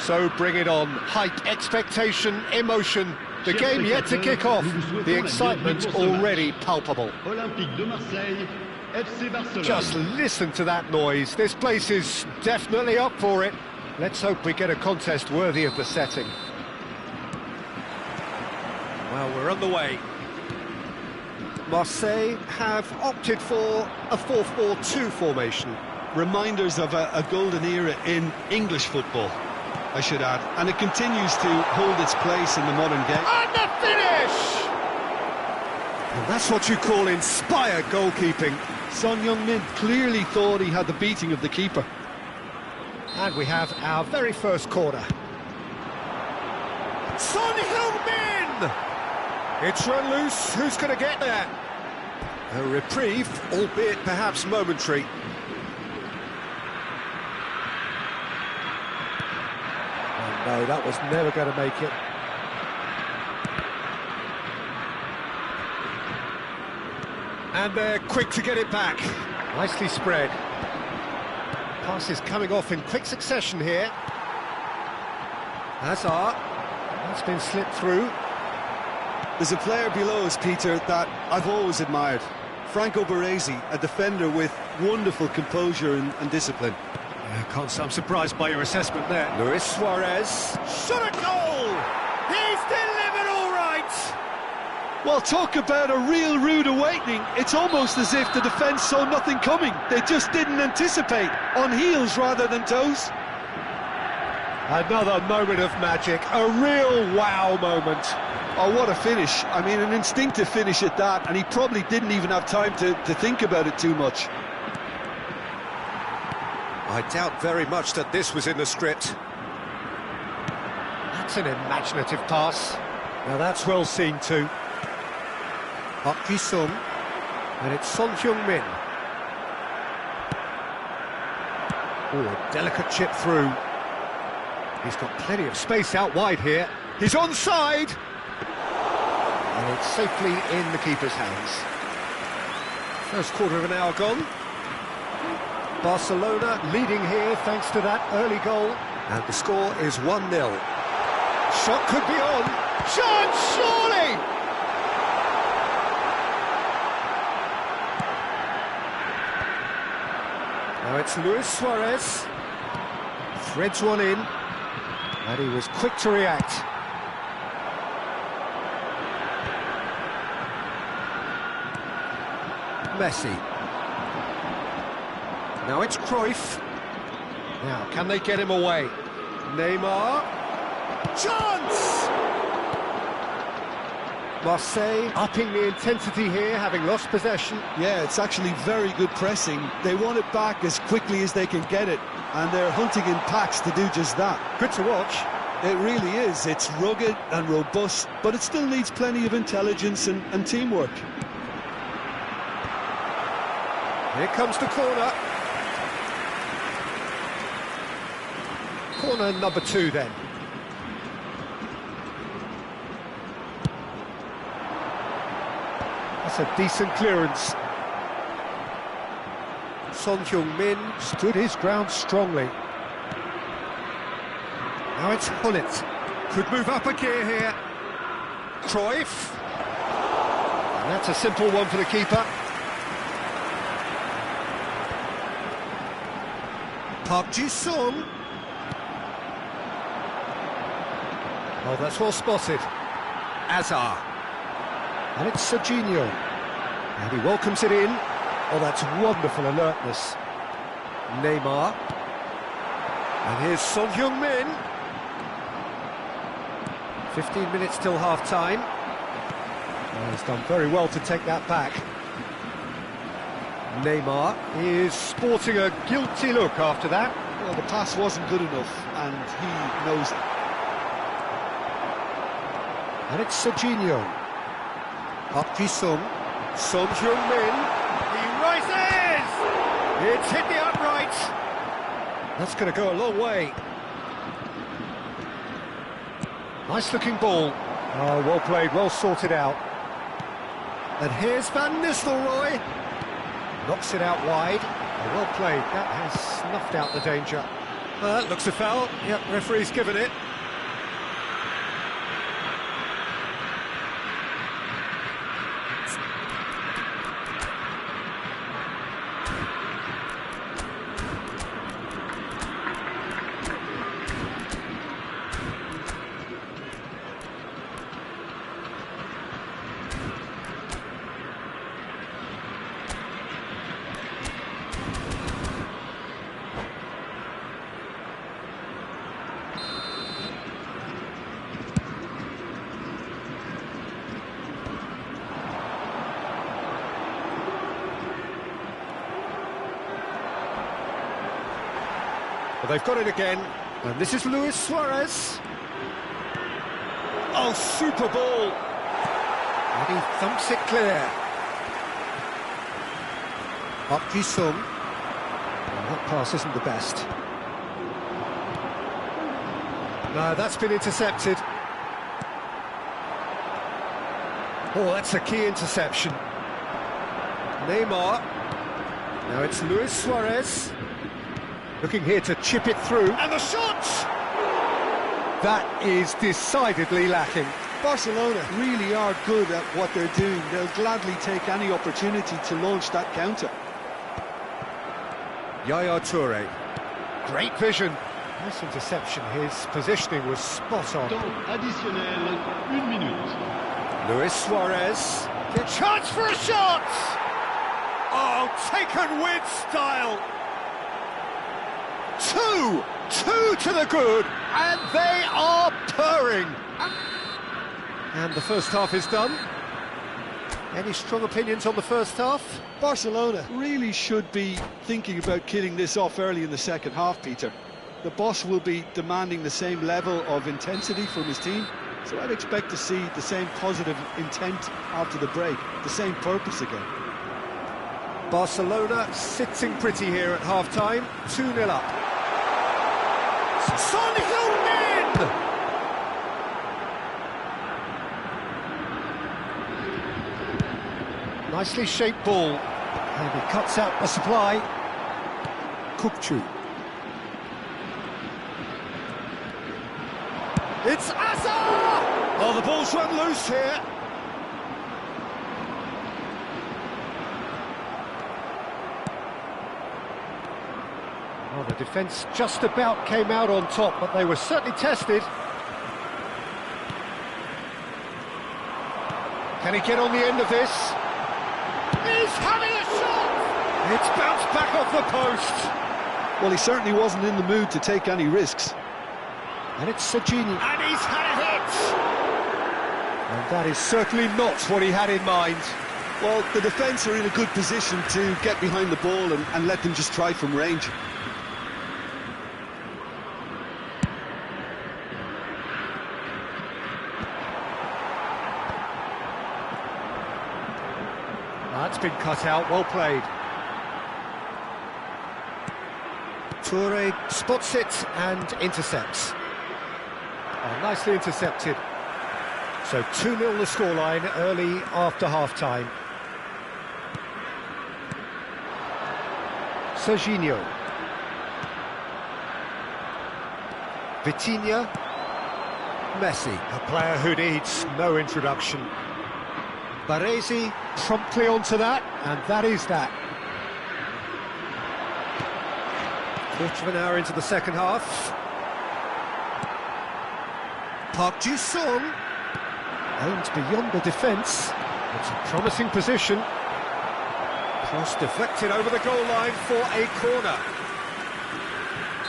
So bring it on. Hype, expectation, emotion. The game yet to kick off. The excitement already palpable. Just listen to that noise. This place is definitely up for it. Let's hope we get a contest worthy of the setting. Well, we're on the way. Marseille have opted for a 4-4-2 formation. Reminders of a golden era in English football, I should add. And it continues to hold its place in the modern game. And the finish! And that's what you call inspired goalkeeping. Son Heung-min clearly thought he had the beating of the keeper. And we have our very first corner. Son Heung-min! It's run loose. Who's going to get there? A reprieve, albeit perhaps momentary. Oh no, that was never going to make it. And they're quick to get it back. Nicely spread. Passes coming off in quick succession here. Hazard. That's been slipped through. There's a player below us, Peter, that I've always admired. Franco Baresi, a defender with wonderful composure and discipline. I'm surprised by your assessment there. Luis Suarez. Shot a goal! He's delivered all right! Well, talk about a real rude awakening. It's almost as if the defence saw nothing coming. They just didn't anticipate, on heels rather than toes. Another moment of magic, a real wow moment. Oh, what a finish. I mean, an instinctive finish at that, and he probably didn't even have time to think about it too much. I doubt very much that this was in the script. That's an imaginative pass. Now that's well seen too. Park Ji-sung, and it's Son Heung-min. Oh, a delicate chip through. He's got plenty of space out wide here. He's onside! And it's safely in the keeper's hands. First quarter of an hour gone. Barcelona leading here thanks to that early goal. And the score is 1-0. Shot could be on. Chance, surely! Now it's Luis Suarez. Threads one in. And he was quick to react. Messi. Now it's Cruyff. Now, can they get him away? Neymar. Chance! Marseille upping the intensity here, having lost possession. Yeah, it's actually very good pressing. They want it back as quickly as they can get it, and they're hunting in packs to do just that. Good to watch. It really is. It's rugged and robust, but it still needs plenty of intelligence and teamwork. Here comes the corner. Corner number 2 then. That's a decent clearance. Son Heung-min stood his ground strongly. Now it's Hullet. Could move up a gear here. Cruyff. And that's a simple one for the keeper. Park Ji-sung. Oh, that's well spotted. Hazard. And it's Serginho. And he welcomes it in. Oh, that's wonderful alertness. Neymar. And here's Son Heung-min. 15 minutes till half-time. Oh, he's done very well to take that back. Neymar is sporting a guilty look after that. Well, the pass wasn't good enough, and he knows it. And it's Serginho. Park Ji-sung. Son Heung-min. He rises! It's hit the upright. That's going to go a long way. Nice looking ball. Oh, well played, well sorted out. And here's Van Nistelrooy. Knocks it out wide. Oh, well played, that has snuffed out the danger. Well, that looks a foul. Yep, referee's given it. Well, they've got it again, and this is Luis Suarez. Oh, super ball! And he thumps it clear. Park Ji-sung. Well, that pass isn't the best. No, that's been intercepted. Oh, that's a key interception. Neymar. Now it's Luis Suarez. Looking here to chip it through. And the shot! That is decidedly lacking. Barcelona really are good at what they're doing. They'll gladly take any opportunity to launch that counter. Yaya Toure. Great vision. Nice interception. His positioning was spot on. Temps additionnel, 1 minute. Luis Suarez. The chance for a shot! Oh, taken with style. Two to the good, and they are purring. And the first half is done. Any strong opinions on the first half? Barcelona really should be thinking about killing this off early in the second half, Peter. The boss will be demanding the same level of intensity from his team, so I'd expect to see the same positive intent after the break, the same purpose again. Barcelona sitting pretty here at half-time, 2-0 up. Son Heung-min! Nicely shaped ball, and he cuts out the supply. Kukçu. It's Azar! Oh, the ball's run loose here. Well, the defence just about came out on top, but they were certainly tested. Can he get on the end of this? He's having a shot! It's bounced back off the post. Well, he certainly wasn't in the mood to take any risks. And it's Serginho. And he's had a hit! And that is certainly not what he had in mind. Well, the defence are in a good position to get behind the ball and let them just try from range. That's been cut out, well played. Toure spots it and intercepts. Oh, nicely intercepted. So 2-0 the scoreline early after half-time. Serginho. Vitinha. Messi, a player who needs no introduction. Baresi promptly onto that, and that is that. Quarter of an hour into the second half. Park Ji-sung aims beyond the defence. It's a promising position. Cross deflected over the goal line for a corner.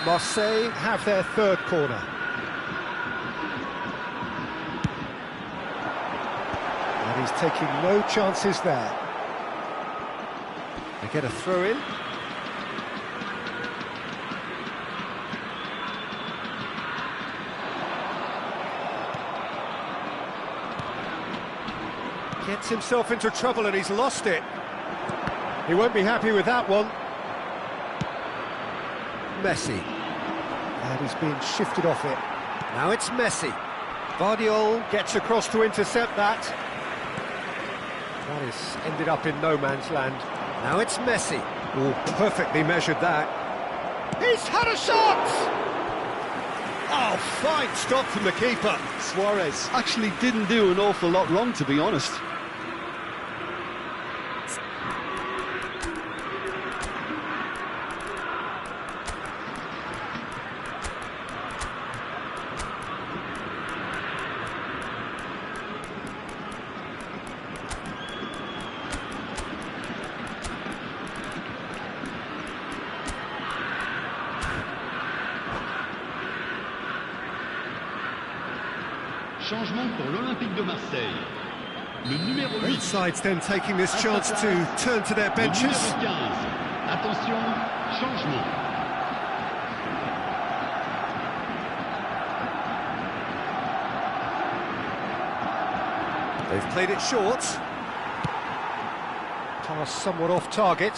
Marseille have their third corner. And he's taking no chances there. They get a throw in. Gets himself into trouble and he's lost it. He won't be happy with that one. Messi. And he's being shifted off it. Now it's Messi. Vardiol gets across to intercept that. That has ended up in no man's land. Now it's Messi. Oh, perfectly measured that. He's had a shot! Oh, fine stop from the keeper. Suarez actually didn't do an awful lot wrong, to be honest. Changement pour l'Olympique de Marseille. Le numéro 8. Both sides then taking this chance to turn to their Le benches. numéro 15. Attention, changement. They've played it short. Pass somewhat off target.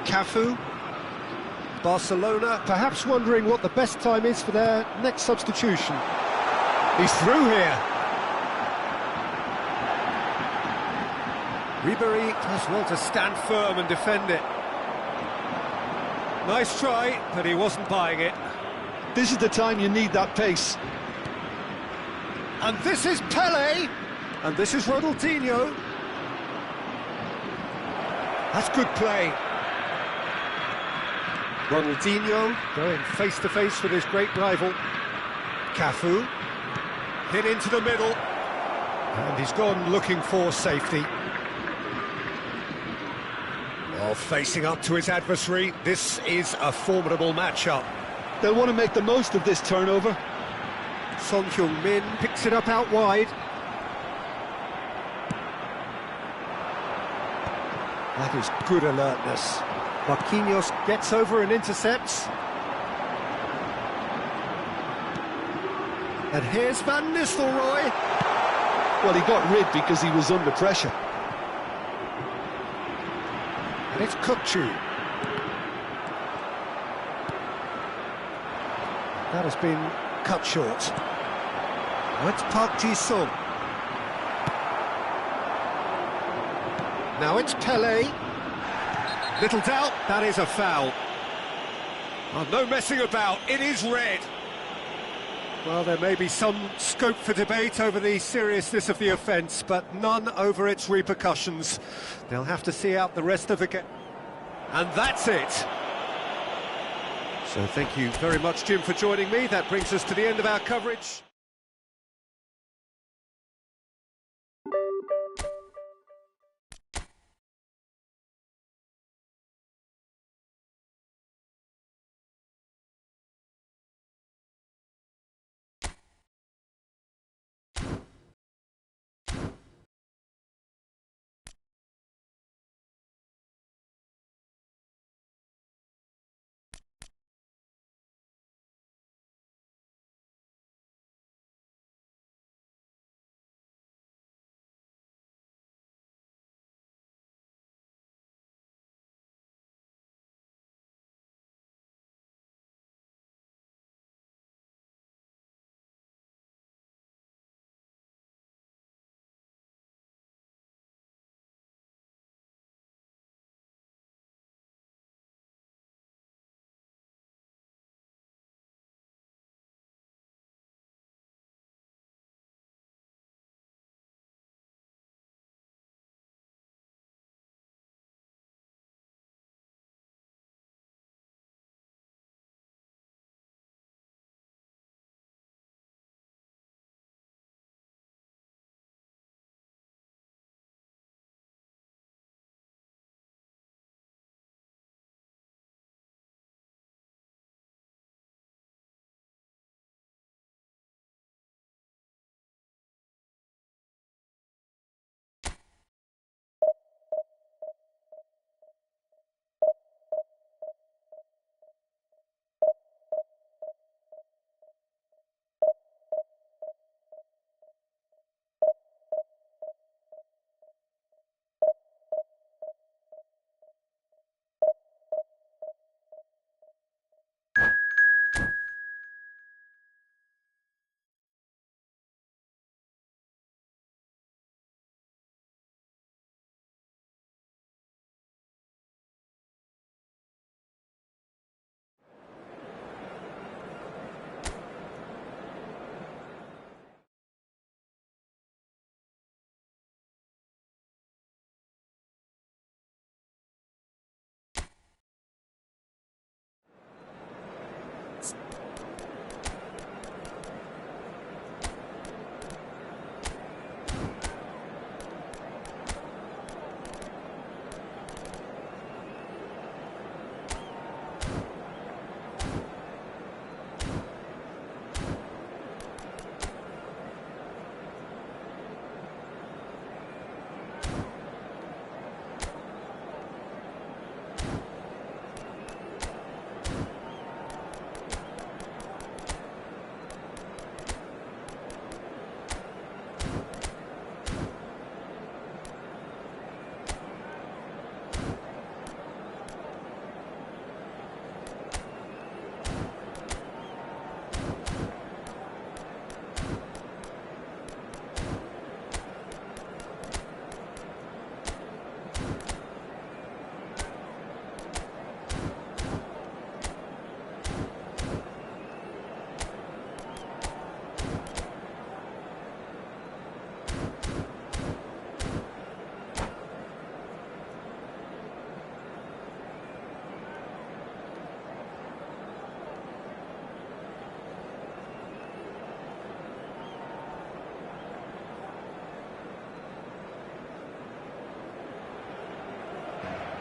Cafu. Barcelona perhaps wondering what the best time is for their next substitution. He's through here. Ribéry does well to stand firm and defend it. Nice try, but he wasn't buying it. This is the time you need that pace. And this is Pelé. And this is Ronaldinho. That's good play. Ronaldinho going face-to-face with his great rival. Cafu. Hit into the middle. And he's gone looking for safety. Well, facing up to his adversary, this is a formidable matchup. They'll want to make the most of this turnover. Son Heung-min picks it up out wide. That is good alertness. Marquinhos gets over and intercepts. And here's Van Nistelrooy. Well, he got rid because he was under pressure. And it's Kukçu. That has been cut short. Now it's Park Ji-sung. Now it's Pelé. Little doubt, that is a foul. Oh, no messing about, it is red. Well, there may be some scope for debate over the seriousness of the offence, but none over its repercussions. They'll have to see out the rest of the game. And that's it. So thank you very much, Jim, for joining me. That brings us to the end of our coverage.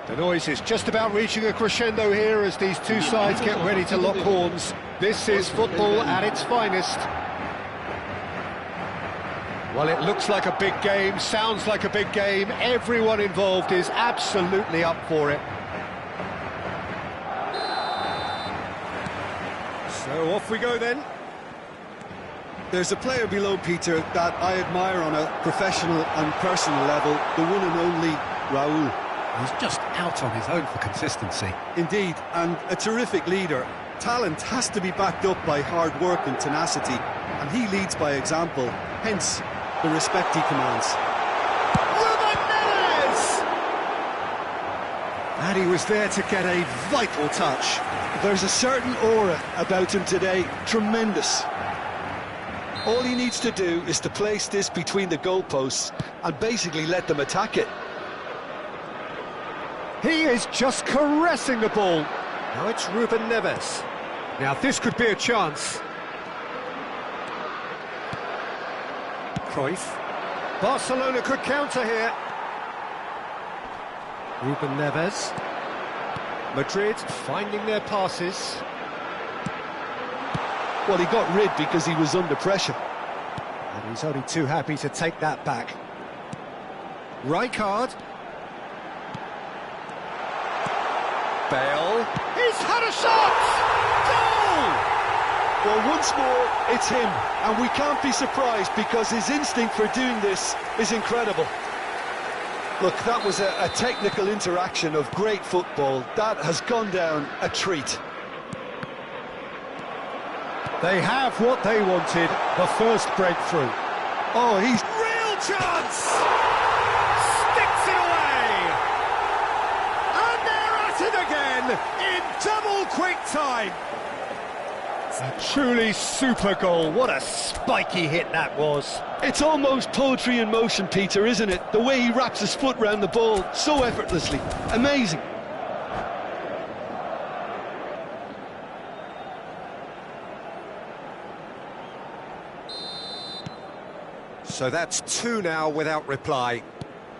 The noise is just about reaching a crescendo here as these two sides get ready to lock horns. This is football at its finest. Well, it looks like a big game, sounds like a big game. Everyone involved is absolutely up for it. So off we go then. There's a player below, Peter, that I admire on a professional and personal level, the one and only Raul. He's just out on his own for consistency. Indeed, and a terrific leader. Talent has to be backed up by hard work and tenacity, and he leads by example, hence the respect he commands. Ruben Neves! And he was there to get a vital touch. There's a certain aura about him today, tremendous. All he needs to do is to place this between the goalposts and basically let them attack it. He is just caressing the ball. Now it's Ruben Neves. Now this could be a chance. Cruyff. Barcelona could counter here. Ruben Neves. Madrid finding their passes. Well, he got rid because he was under pressure. And he's only too happy to take that back. Rijkaard. Bale. He's had a shot! Goal! Well, once more, it's him. And we can't be surprised because his instinct for doing this is incredible. Look, that was a technical interaction of great football. That has gone down a treat. They have what they wanted, the first breakthrough. Oh, he's... Real chance! Sticks it away! And they're at it again, in double quick time! A truly super goal. What a spiky hit that was. It's almost poetry in motion, Peter, isn't it? The way he wraps his foot round the ball so effortlessly. Amazing. So that's two now without reply.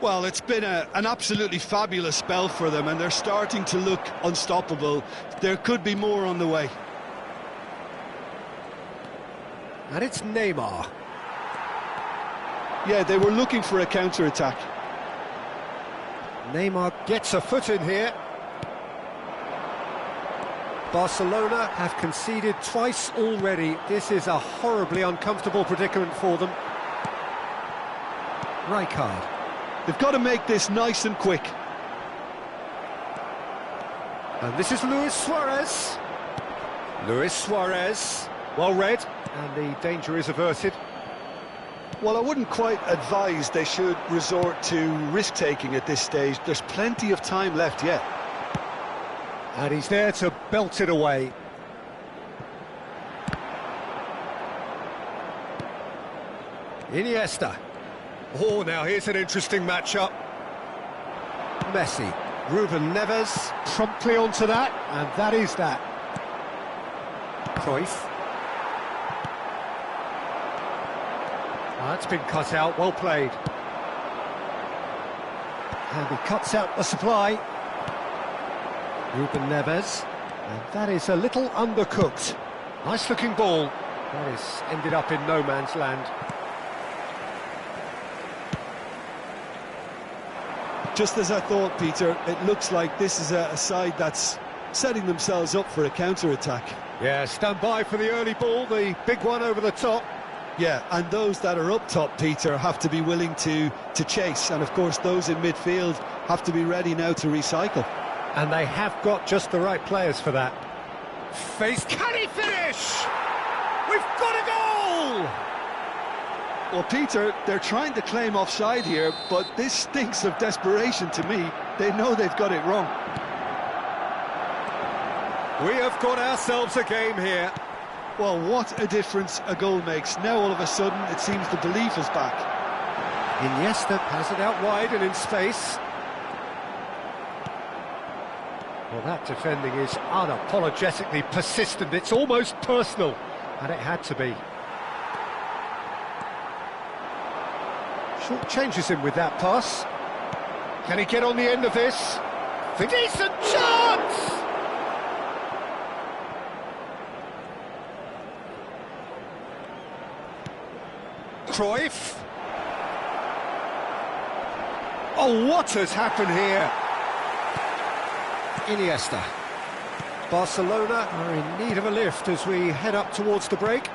Well, it's been an absolutely fabulous spell for them, and they're starting to look unstoppable. There could be more on the way. And it's Neymar. Yeah, they were looking for a counter-attack. Neymar gets a foot in here. Barcelona have conceded twice already. This is a horribly uncomfortable predicament for them. Rijkaard. They've got to make this nice and quick. And this is Luis Suarez. Luis Suarez, well read, and the danger is averted. Well, I wouldn't quite advise they should resort to risk-taking at this stage. There's plenty of time left yet. And he's there to belt it away. Iniesta. Oh, now here's an interesting matchup. Messi. Ruben Neves promptly onto that, and that is that. Cruyff. That's been cut out, well played. And he cuts out the supply. Ruben Neves. And that is a little undercooked. Nice looking ball. That is ended up in no man's land. Just as I thought, Peter, it looks like this is a side that's setting themselves up for a counter-attack. Yeah, stand by for the early ball, the big one over the top. Yeah, and those that are up top, Peter, have to be willing to chase. And, of course, those in midfield have to be ready now to recycle. And they have got just the right players for that. Face, can he finish? We've got a goal! Well, Peter, they're trying to claim offside here, but this stinks of desperation to me. They know they've got it wrong. We have got ourselves a game here. Well, what a difference a goal makes. Now, all of a sudden, it seems the belief is back. Iniesta has it out wide and in space. Well, that defending is unapologetically persistent. It's almost personal, and it had to be. Short changes him with that pass. Can he get on the end of this? The decent chance! Cruyff. Oh, what has happened here? Iniesta. Barcelona are in need of a lift as we head up towards the break.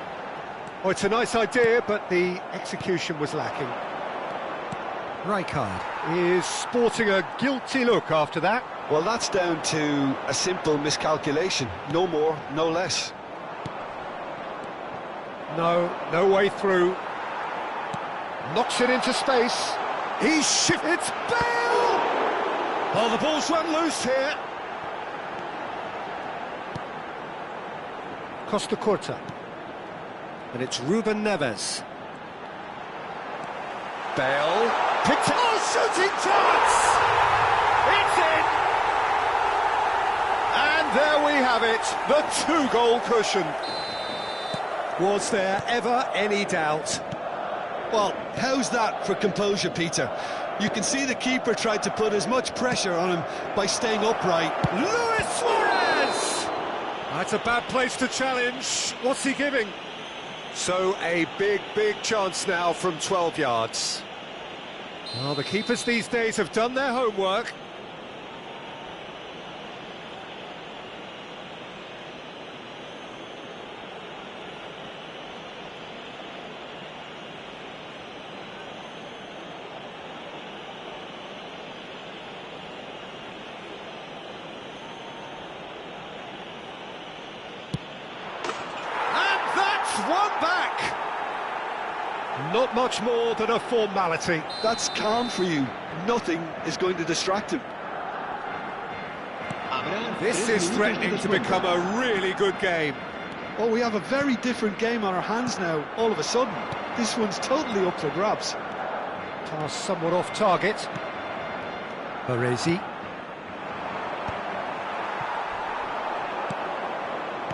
Oh, it's a nice idea, but the execution was lacking. Rijkaard is sporting a guilty look after that. Well, that's down to a simple miscalculation. No more, no less. No way through. Knocks it into space. He's shifted. It's Bale! Oh, the ball's run loose here. Costa Curta. And it's Ruben Neves. Bale. Picked. Oh, shooting chance! It's in! And there we have it, the two-goal cushion. Was there ever any doubt? Well, how's that for composure, Peter? You can see the keeper tried to put as much pressure on him by staying upright. Luis Suarez! That's a bad place to challenge. What's he giving? So a big chance now from 12 yards. Well, the keepers these days have done their homework. One back! Not much more than a formality. That's calm for you. Nothing is going to distract him. This is threatening to become a really good game. Oh, we have a very different game on our hands now, all of a sudden. This one's totally up for grabs. Pass somewhat off target. Baresi.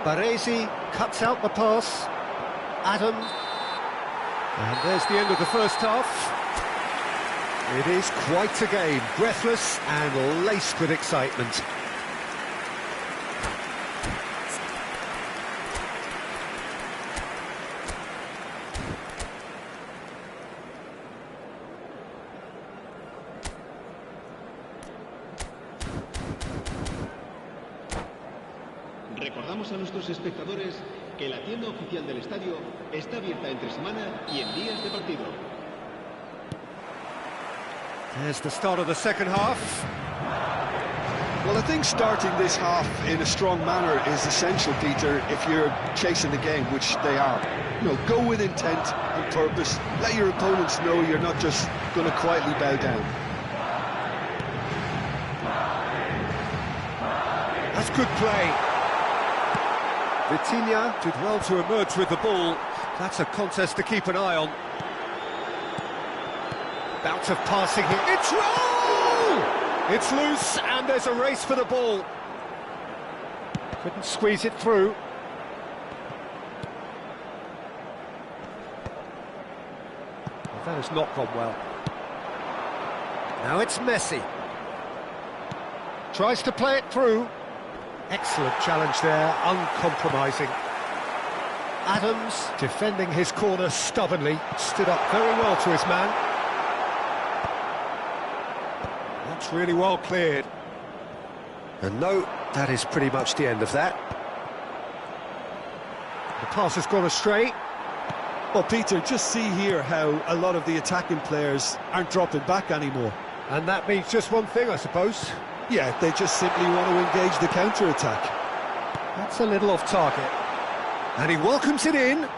Baresi cuts out the pass. Adam, and there's the end of the first half. It is quite a game, breathless and laced with excitement. Recordamos a nuestros espectadores que la tienda oficial del estadio está abierta entre semana y en días de partido. There's the start of the second half. Well, I think starting this half in a strong manner is essential, Peter, if you're chasing the game, which they are. You know, go with intent and purpose. Let your opponents know you're not just going to quietly bow down. That's good play. Vitinha did well to emerge with the ball. That's a contest to keep an eye on. Bout of passing here. It's roll! It's loose and there's a race for the ball. Couldn't squeeze it through. That has not gone well. Now it's Messi. Tries to play it through. Excellent challenge there, uncompromising. Adams, defending his corner stubbornly, stood up very well to his man. That's really well cleared. And no, that is pretty much the end of that. The pass has gone astray. Well, Peter, just see here how a lot of the attacking players aren't dropping back anymore. And that means just one thing, I suppose. Yeah, they just simply want to engage the counter-attack. That's a little off target. And he welcomes it in.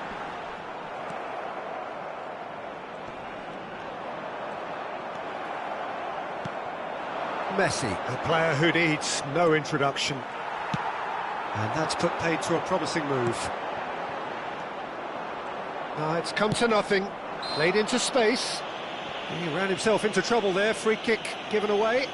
Messi, a player who needs no introduction. And that's put paid to a promising move. Now it's come to nothing. Played into space. He ran himself into trouble there. Free kick given away.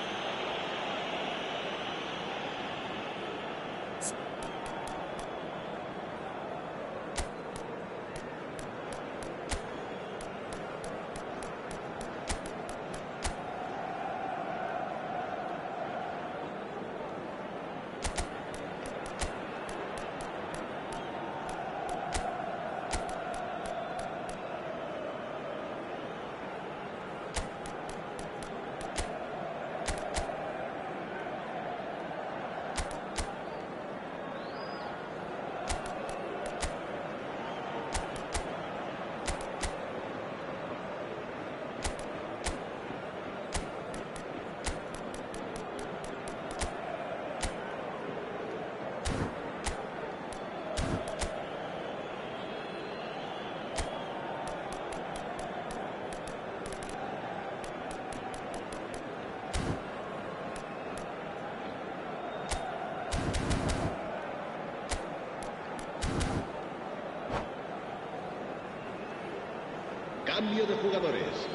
Cambio de jugadores.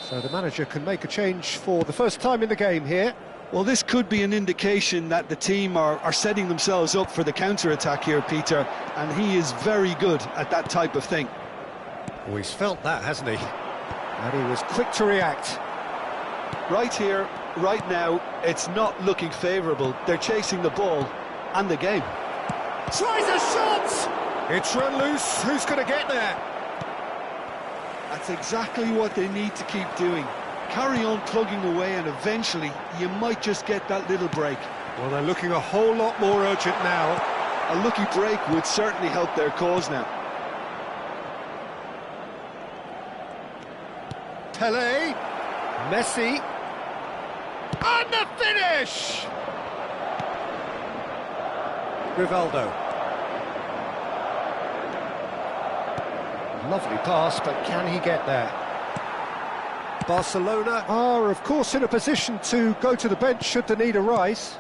So the manager can make a change for the first time in the game here. Well, this could be an indication that the team are setting themselves up for the counter-attack here, Peter, and he is very good at that type of thing. Oh, he's felt that, hasn't he? And he was quick to react. Right here, right now, it's not looking favourable. They're chasing the ball and the game. Tries a shot! It's run loose. Who's going to get there? That's exactly what they need to keep doing. Carry on plugging away, and eventually you might just get that little break. Well, they're looking a whole lot more urgent now. A lucky break would certainly help their cause now. Pelé, Messi, and the finish! Rivaldo. Lovely pass, but can he get there? Barcelona are, of course, in a position to go to the bench should the need arise.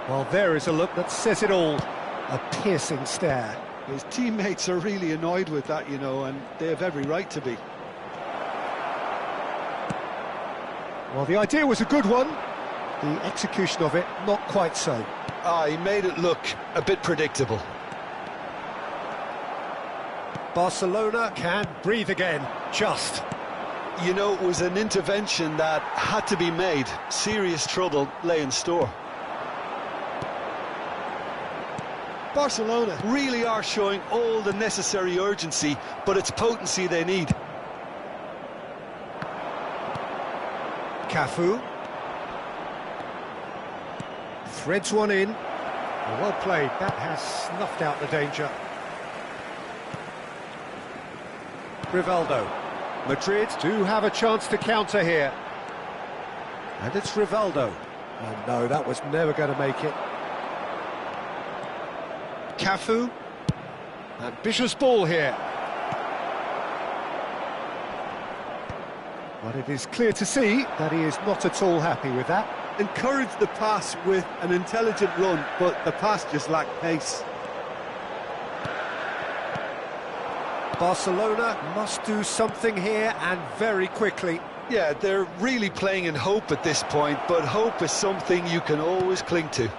Well, there is a look that says it all. A piercing stare. His teammates are really annoyed with that, you know, and they have every right to be. Well, the idea was a good one. The execution of it, not quite so. He made it look a bit predictable. Barcelona can breathe again, just. You know, it was an intervention that had to be made. Serious trouble lay in store. Barcelona really are showing all the necessary urgency, but it's potency they need. Cafu. Threads one in. Well played, that has snuffed out the danger. Rivaldo. Madrid do have a chance to counter here. And it's Rivaldo. Oh no, that was never going to make it. Cafu. Ambitious ball here. But it is clear to see that he is not at all happy with that. Encouraged the pass with an intelligent run, but the pass just lacked pace. Barcelona must do something here, and very quickly. Yeah, they're really playing in hope at this point, but hope is something you can always cling to.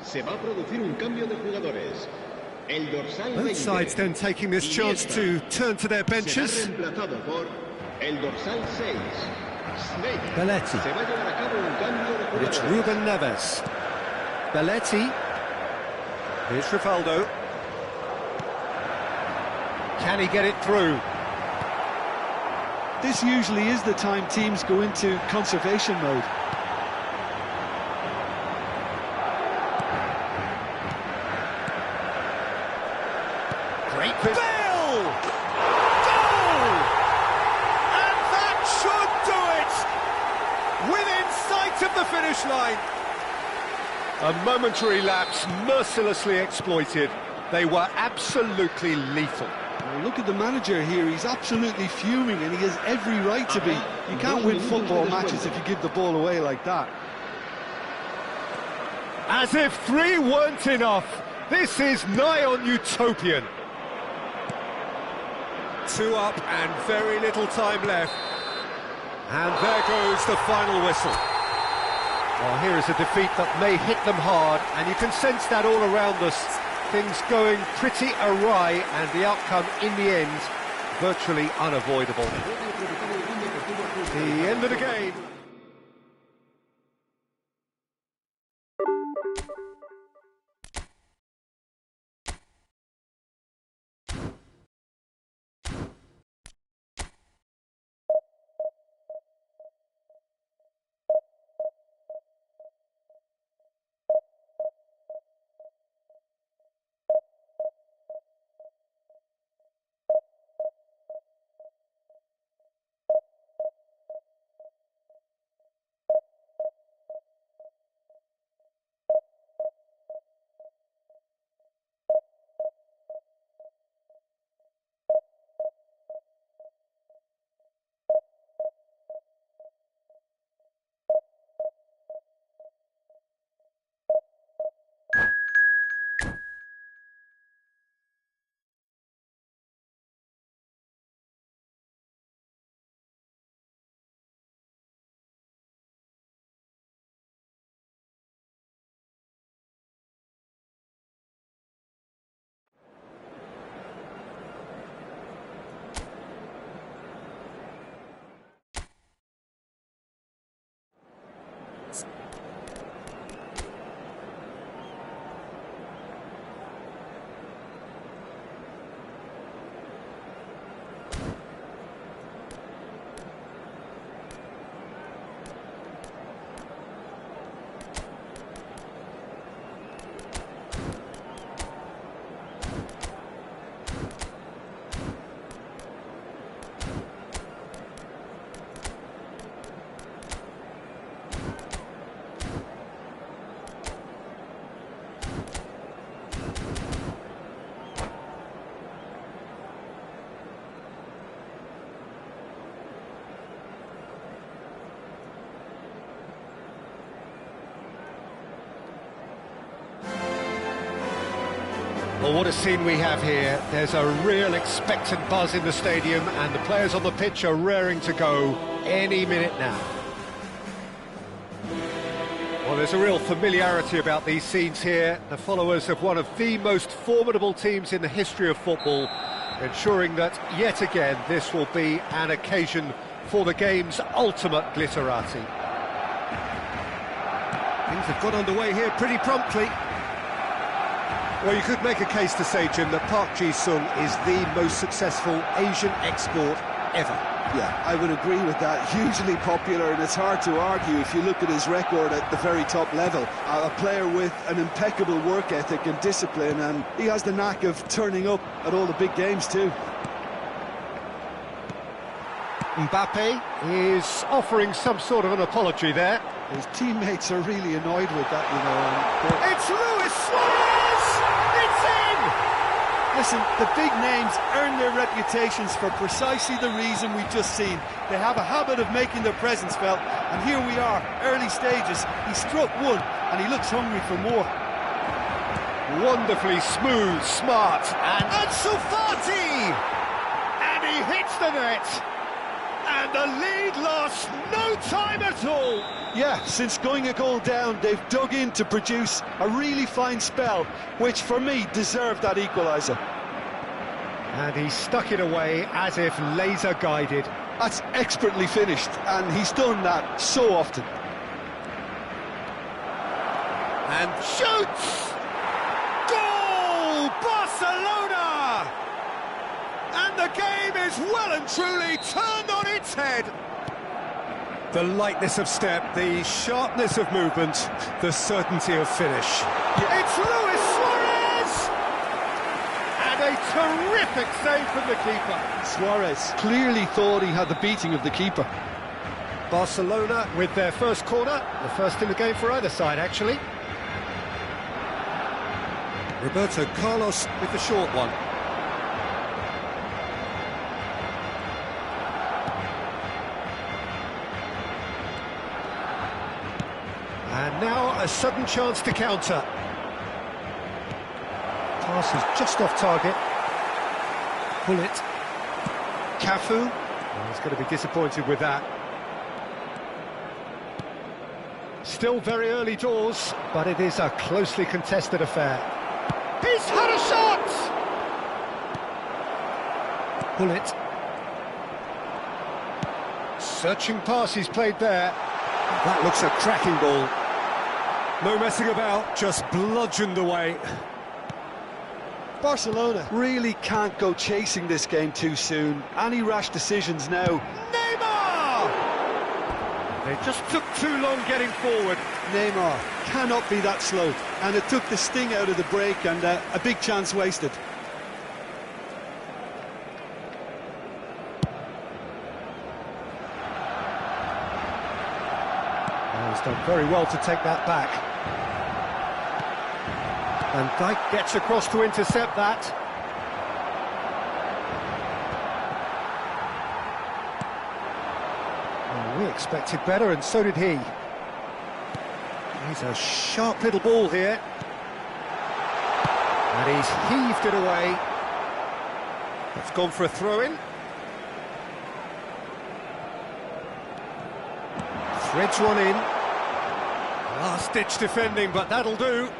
Se va a producir un cambio de jugadores. El dorsal 20. Both sides then taking this chance to turn to their benches. Será reemplazado por el dorsal 6. Snake. Belletti. Se va a llevar a cabo un cambio de jugadores. It's Ruben Neves. Belletti. Here's Rivaldo. Can he get it through? This usually is the time teams go into conservation mode. Great Bale! Goal! And that should do it! Within sight of the finish line. A momentary lapse mercilessly exploited. They were absolutely lethal. Well, look at the manager here, he's absolutely fuming and he has every right to be. You can't win football matches if you give the ball away like that. As if 3 weren't enough. This is nigh on utopian. 2 up and very little time left. And there goes the final whistle. Well, here is a defeat that may hit them hard, and you can sense that all around us. Things going pretty awry, and the outcome in the end virtually unavoidable. The end of the game. Well, what a scene we have here. There's a real expectant buzz in the stadium, and the players on the pitch are raring to go any minute now. Well, there's a real familiarity about these scenes here. The followers of one of the most formidable teams in the history of football, ensuring that, yet again, this will be an occasion for the game's ultimate glitterati. Things have got underway here pretty promptly. Well, you could make a case to say, Jim, that Park Ji-sung is the most successful Asian export ever. Yeah, I would agree with that. Hugely popular, and it's hard to argue if you look at his record at the very top level. A player with an impeccable work ethic and discipline, and he has the knack of turning up at all the big games too. Mbappe is offering some sort of an apology there. His teammates are really annoyed with that, you know. It's Luis Suarez! It's in! Listen, the big names earn their reputations for precisely the reason we've just seen. They have a habit of making their presence felt, and here we are, early stages. He struck one, and he looks hungry for more. Wonderfully smooth, smart, and Ansu Fati! And he hits the net! And the lead lost no time at all! Yeah, since going a goal down, they've dug in to produce a really fine spell, which for me deserved that equaliser. And he stuck it away as if laser guided. That's expertly finished, and he's done that so often. And shoots! Goal! Barcelona! And the game is well and truly turned on its head. The lightness of step, the sharpness of movement, the certainty of finish. It's Luis Suarez! And a terrific save from the keeper. Suarez clearly thought he had the beating of the keeper. Barcelona with their first corner, the first in the game for either side, actually. Roberto Carlos with the short one. And now a sudden chance to counter. Pass is just off target. Bullet. Cafu. Well, he's going to be disappointed with that. Still very early doors, but it is a closely contested affair. He's had a shot! Bullet. Searching pass he's played there. That looks a cracking ball. No messing about, just bludgeoned away. Barcelona really can't go chasing this game too soon. Any rash decisions now. Neymar! They just took too long getting forward. Neymar cannot be that slow, and it took the sting out of the break, and a big chance wasted. He's done very well to take that back. And Dijk gets across to intercept that. Well, we expected better, and so did he. He's a sharp little ball here. And he's heaved it away. It's gone for a throw-in. Threads one in. Last-ditch defending, but that'll do.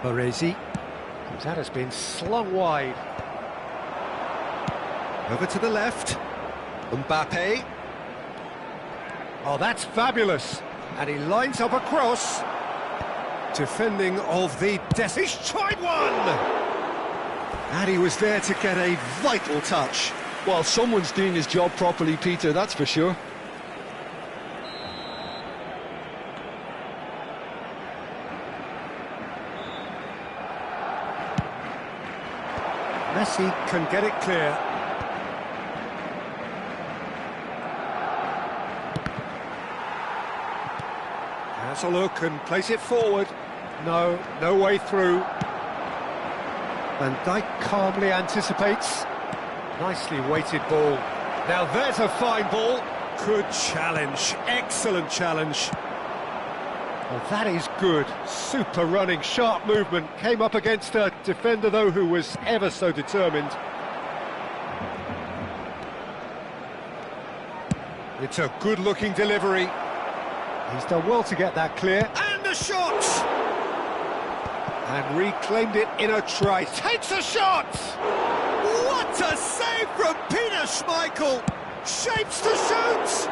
Baresi. That has been slung wide. Over to the left. Mbappe. Oh, that's fabulous. And he lines up a cross. Defending of the He's tried one! And he was there to get a vital touch. Well, someone's doing his job properly, Peter, that's for sure. Messi can get it clear. Has a look and plays it forward. No way through. Van Dijk calmly anticipates. Nicely weighted ball. Now there's a fine ball. Good challenge, excellent challenge. Well, that is good. Super running, sharp movement. Came up against a defender, though, who was ever so determined. It's a good-looking delivery. He's done well to get that clear. And the shot! And reclaimed it in a try. Takes a shot! What a save from Peter Schmeichel! Shapes to shoot!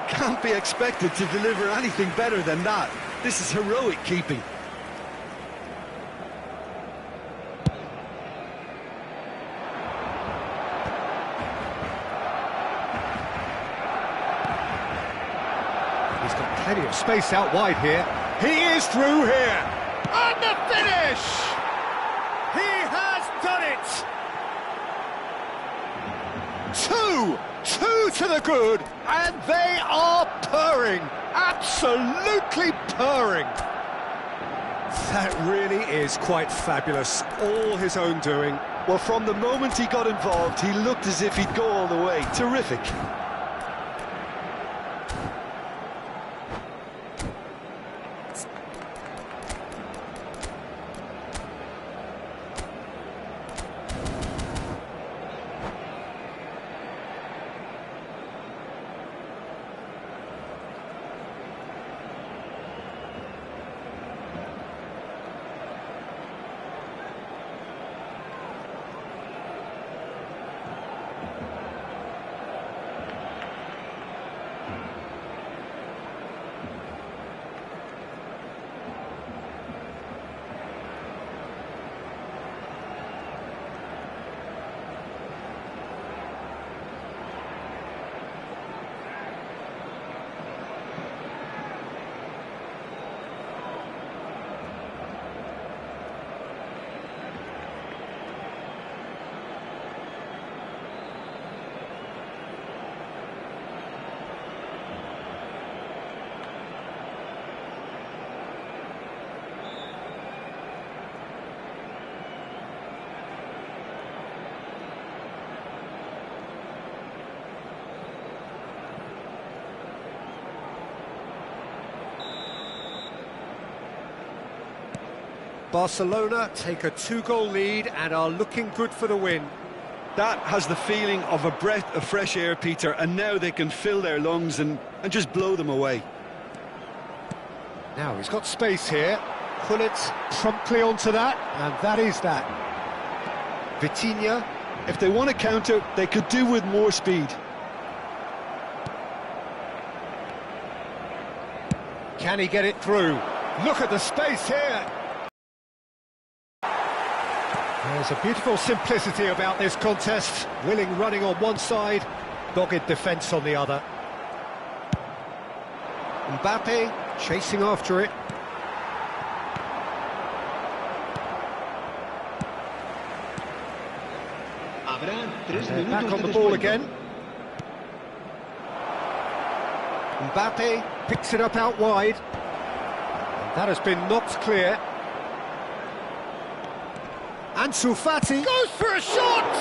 Can't be expected to deliver anything better than that. This is heroic keeping. He's got plenty of space out wide here. He is through here! And the finish! He has done it! Two to the good, and they are purring, absolutely purring. That really is quite fabulous, all his own doing. Well, from the moment he got involved, he looked as if he'd go all the way. Terrific. Barcelona take a 2-goal lead and are looking good for the win. That has the feeling of a breath of fresh air, Peter, and now they can fill their lungs and just blow them away. Now he's got space here. Pull it promptly onto that, and that is that. Vitinha. If they want to counter, they could do with more speed. Can he get it through? Look at the space here. There's a beautiful simplicity about this contest. Willing running on one side, dogged defence on the other. Mbappe chasing after it. They're back on the ball again. Mbappe picks it up out wide. And that has been knocked clear. Ansu Fati goes for a shot!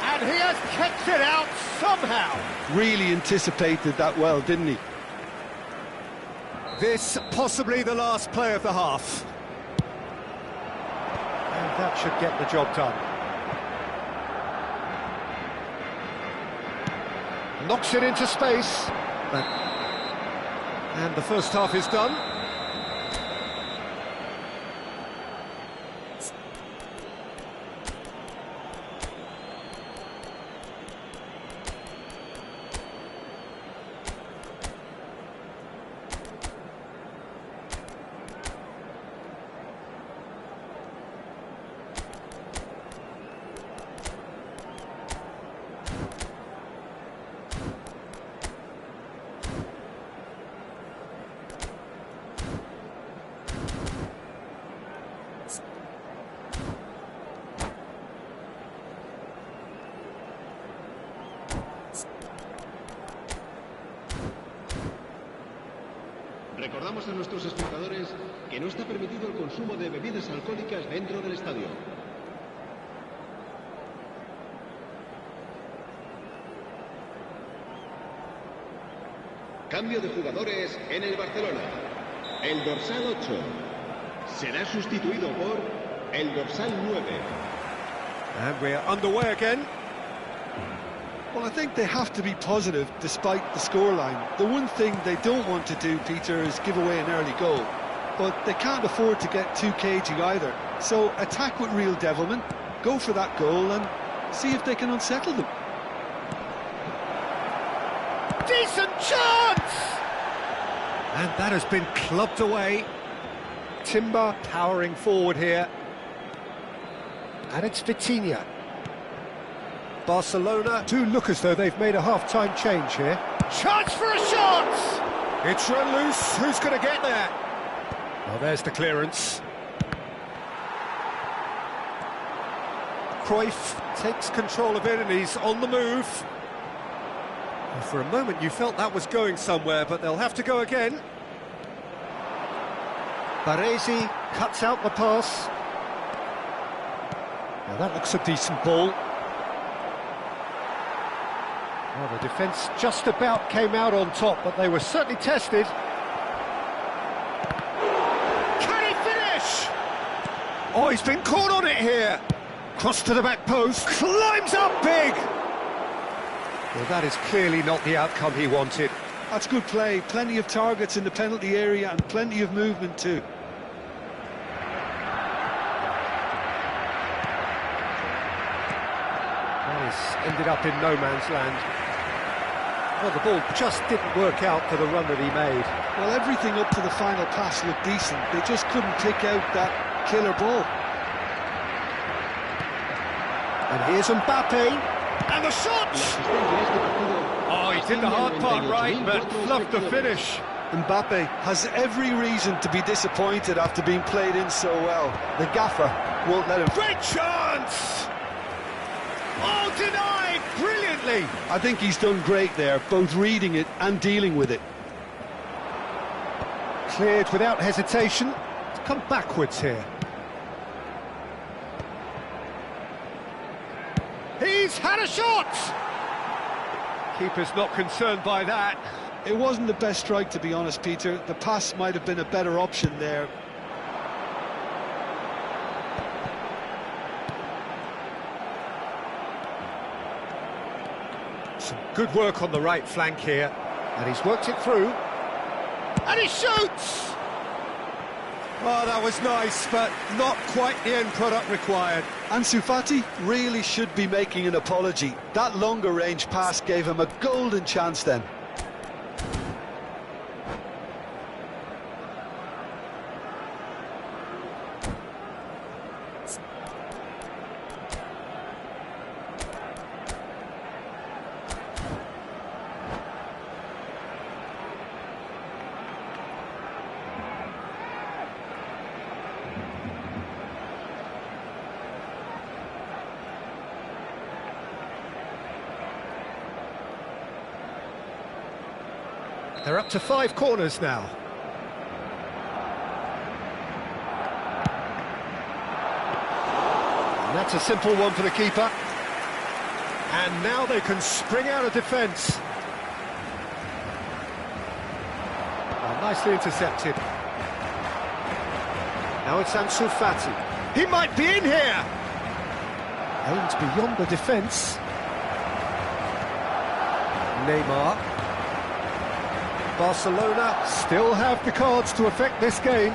And he has kept it out somehow. Really anticipated that well, didn't he? This possibly the last play of the half. And that should get the job done. Knocks it into space. And the first half is done. Recordamos a nuestros espectadores que no está permitido el consumo de bebidas alcohólicas dentro del estadio. Cambio de jugadores en el Barcelona. El dorsal 8 será sustituido por el dorsal 9. And we're underway again. Well, I think they have to be positive despite the scoreline. The one thing they don't want to do, Peter, is give away an early goal. But they can't afford to get too cagey either. So attack with real devilment, go for that goal and see if they can unsettle them. Decent chance! And that has been clubbed away. Timber powering forward here. And it's Vitinha. Barcelona do look as though they've made a half-time change here. Chance for a shot! It's run loose. Who's going to get there? Well, there's the clearance. Cruyff takes control of it and he's on the move. Well, for a moment you felt that was going somewhere, but they'll have to go again. Baresi cuts out the pass. Now that looks a decent ball. Well, the defence just about came out on top, but they were certainly tested. Can he finish? Oh, he's been caught on it here. Cross to the back post, climbs up big. Well, that is clearly not the outcome he wanted. That's good play, plenty of targets in the penalty area and plenty of movement too. That has ended up in no man's land. Well, the ball just didn't work out for the run that he made. Well, everything up to the final pass looked decent. They just couldn't pick out that killer ball. And here's Mbappe. And the shot! Oh, he did the hard part right, but fluffed the finish. Mbappe has every reason to be disappointed after being played in so well. The gaffer won't let him. Great chance! Oh, denied brilliantly! I think he's done great there, both reading it and dealing with it. Cleared without hesitation. It's come backwards here. He's had a shot! Keeper's not concerned by that. It wasn't the best strike, to be honest, Peter. The pass might have been a better option there. Some good work on the right flank here. And he's worked it through. And he shoots! Oh, that was nice, but not quite the end product required. Ansu Fati really should be making an apology. That longer range pass gave him a golden chance then. They're up to 5 corners now. And that's a simple one for the keeper. And now they can spring out of defence. Oh, nicely intercepted. Now it's Ansu Fati. He might be in here! Aims beyond the defence. Neymar. Barcelona still have the cards to affect this game.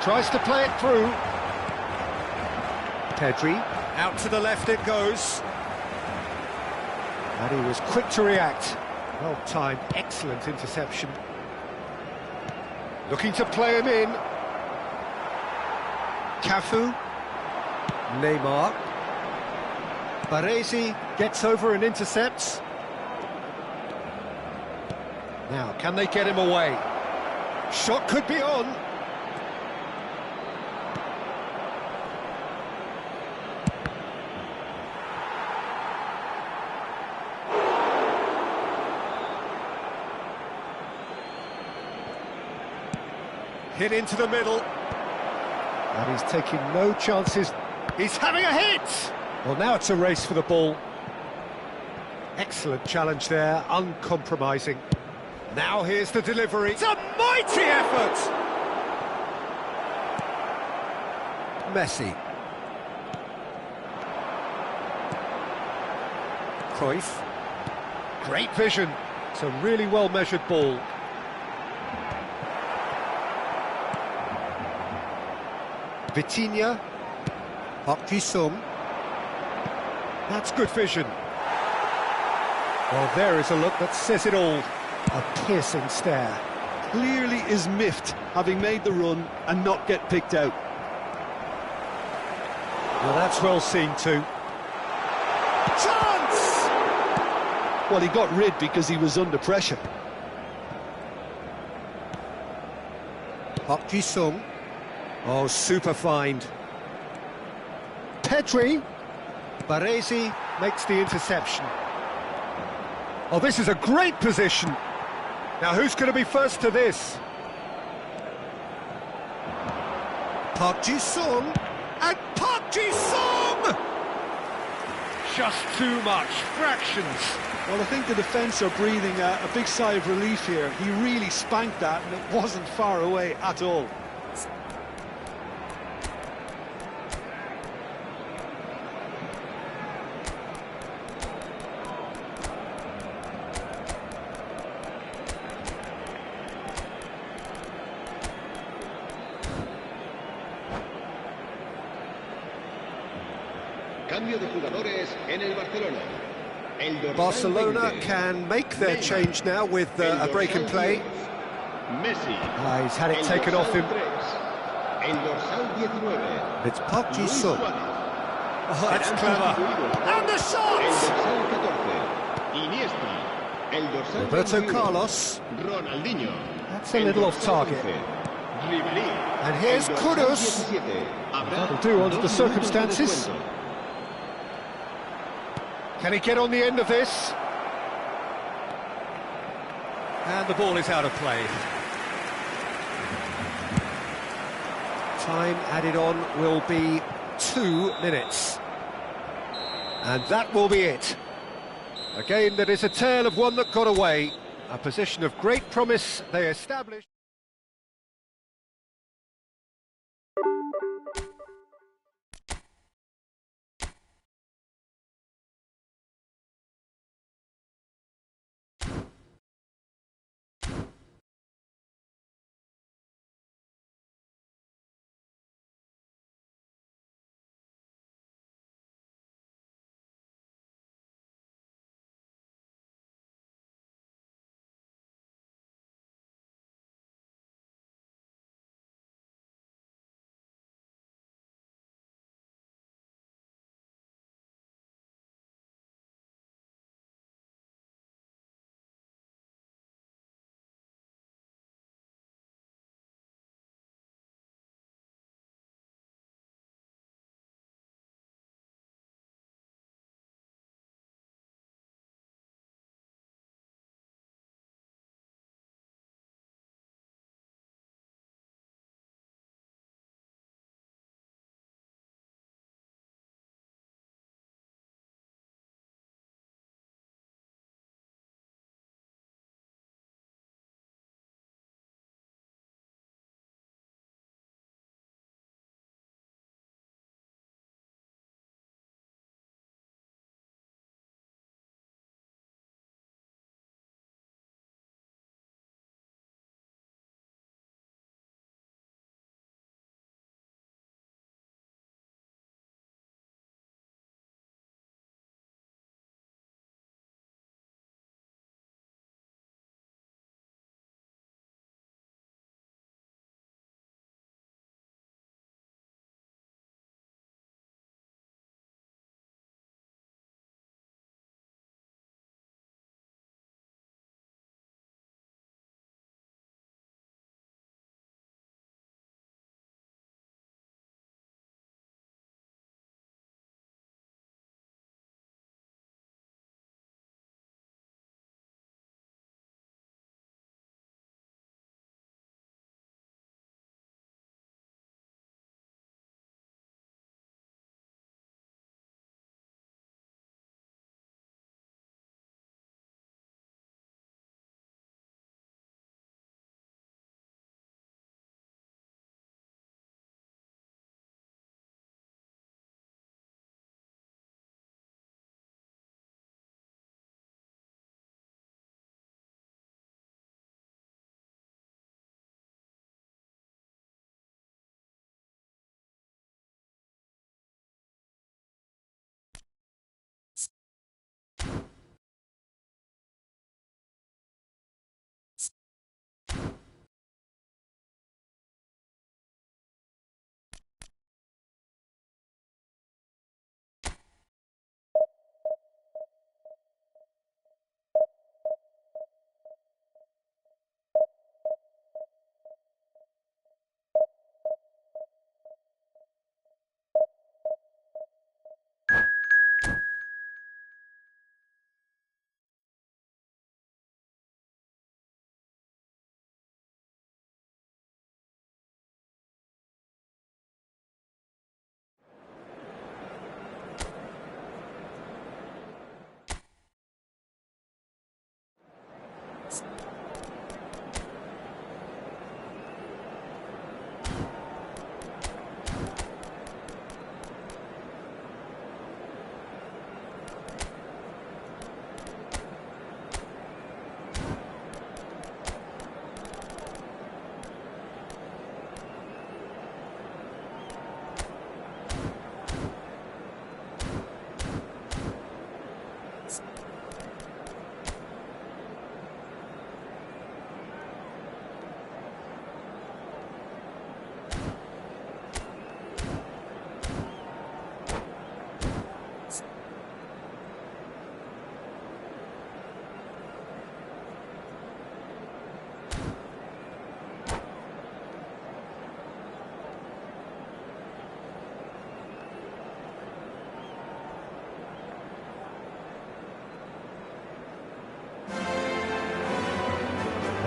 Tries to play it through. Pedri, out to the left it goes. And he was quick to react. Well-timed, excellent interception. Looking to play him in. Cafu. Neymar. Baresi gets over and intercepts. Now, can they get him away? Shot could be on. Hit into the middle. And he's taking no chances. He's having a hit! Well, now it's a race for the ball. Excellent challenge there, uncompromising. Now here's the delivery. It's a mighty effort! Messi. Cruyff. Great vision. It's a really well-measured ball. Vitinha. Park Ji-sung. That's good vision. Well, there is a look that says it all. A piercing stare. Clearly is miffed, having made the run and not get picked out. Well, that's well seen too. Chance! Well, he got rid because he was under pressure. Park Ji-sung. Oh, super find. Pedri. Baresi makes the interception. Oh, this is a great position. Now, who's going to be first to this? Park Ji-sung. And Park Ji-sung! Just too much. Fractions. Well, I think the defence are breathing a big sigh of relief here. He really spanked that, and it wasn't far away at all. Cambio de jugadores en el Barcelona. Barcelona can make their change now with a break in play. Messi. He's had it taken off him. El dorsal 19. It's Park Ji-sung. Oh, that's clever. And the El shot! dorsal 14. Iniesta. El dorsal Roberto 21. Carlos. Ronaldinho. That's a little off target. Ribery. And here's El dorsal Kudus. 17. That'll do under the circumstances. Can he get on the end of this? And the ball is out of play. Time added on will be 2 minutes. And that will be it. A game that is a tale of one that got away. A position of great promise they established.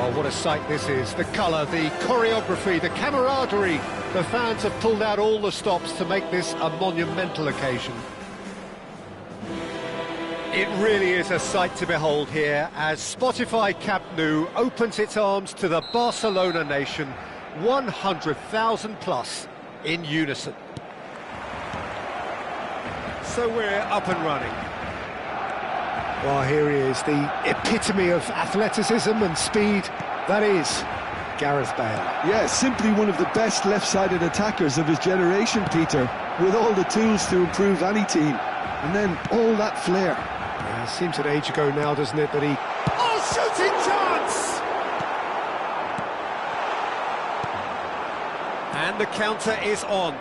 Oh, what a sight this is. The colour, the choreography, the camaraderie. The fans have pulled out all the stops to make this a monumental occasion. It really is a sight to behold here as Spotify Camp Nou opens its arms to the Barcelona nation, 100,000 plus in unison. So we're up and running. Well, here he is, the epitome of athleticism and speed. That is Gareth Bale. Yeah, simply one of the best left-sided attackers of his generation, Peter, with all the tools to improve any team. And then all that flair. Yeah, seems an age ago now, doesn't it, that he... Oh, shooting chance! And the counter is on.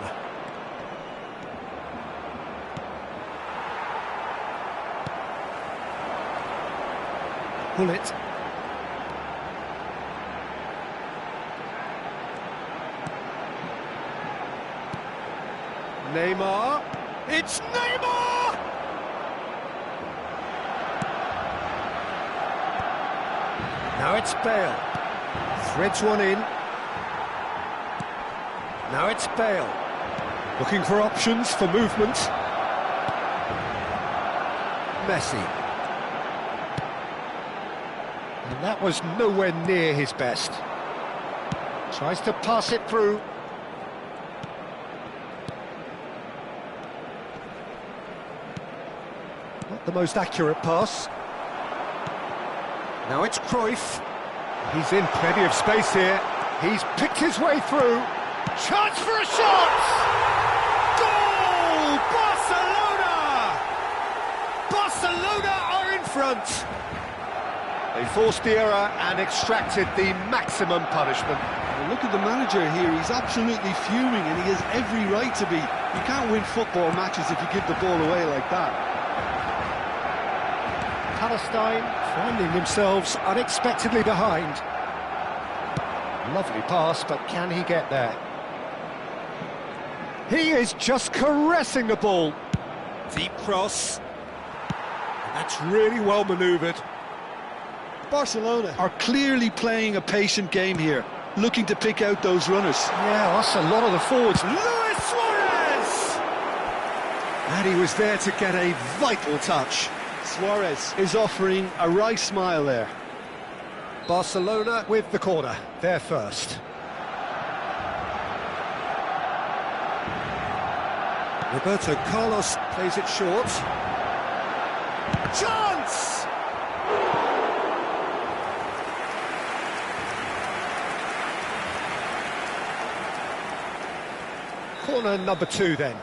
Pull it. Neymar. It's Neymar! Now it's Bale. Threads one in. Now it's Bale. Looking for options for movement. Messi. And that was nowhere near his best. Tries to pass it through. Not the most accurate pass. Now it's Cruyff. He's in plenty of space here. He's picked his way through. Chance for a shot! Goal! Barcelona! Barcelona are in front. They forced the error and extracted the maximum punishment. Well, look at the manager here. He's absolutely fuming and he has every right to be. You can't win football matches if you give the ball away like that. Palestine finding themselves unexpectedly behind. Lovely pass, but can he get there? He is just caressing the ball. Deep cross. And that's really well manoeuvred. Barcelona are clearly playing a patient game here, looking to pick out those runners. Yeah, that's a lot of the forwards. Luis Suarez! And he was there to get a vital touch. Suarez is offering a wry smile there. Barcelona with the corner, they're first. Roberto Carlos plays it short. Chance! Corner number 2 then.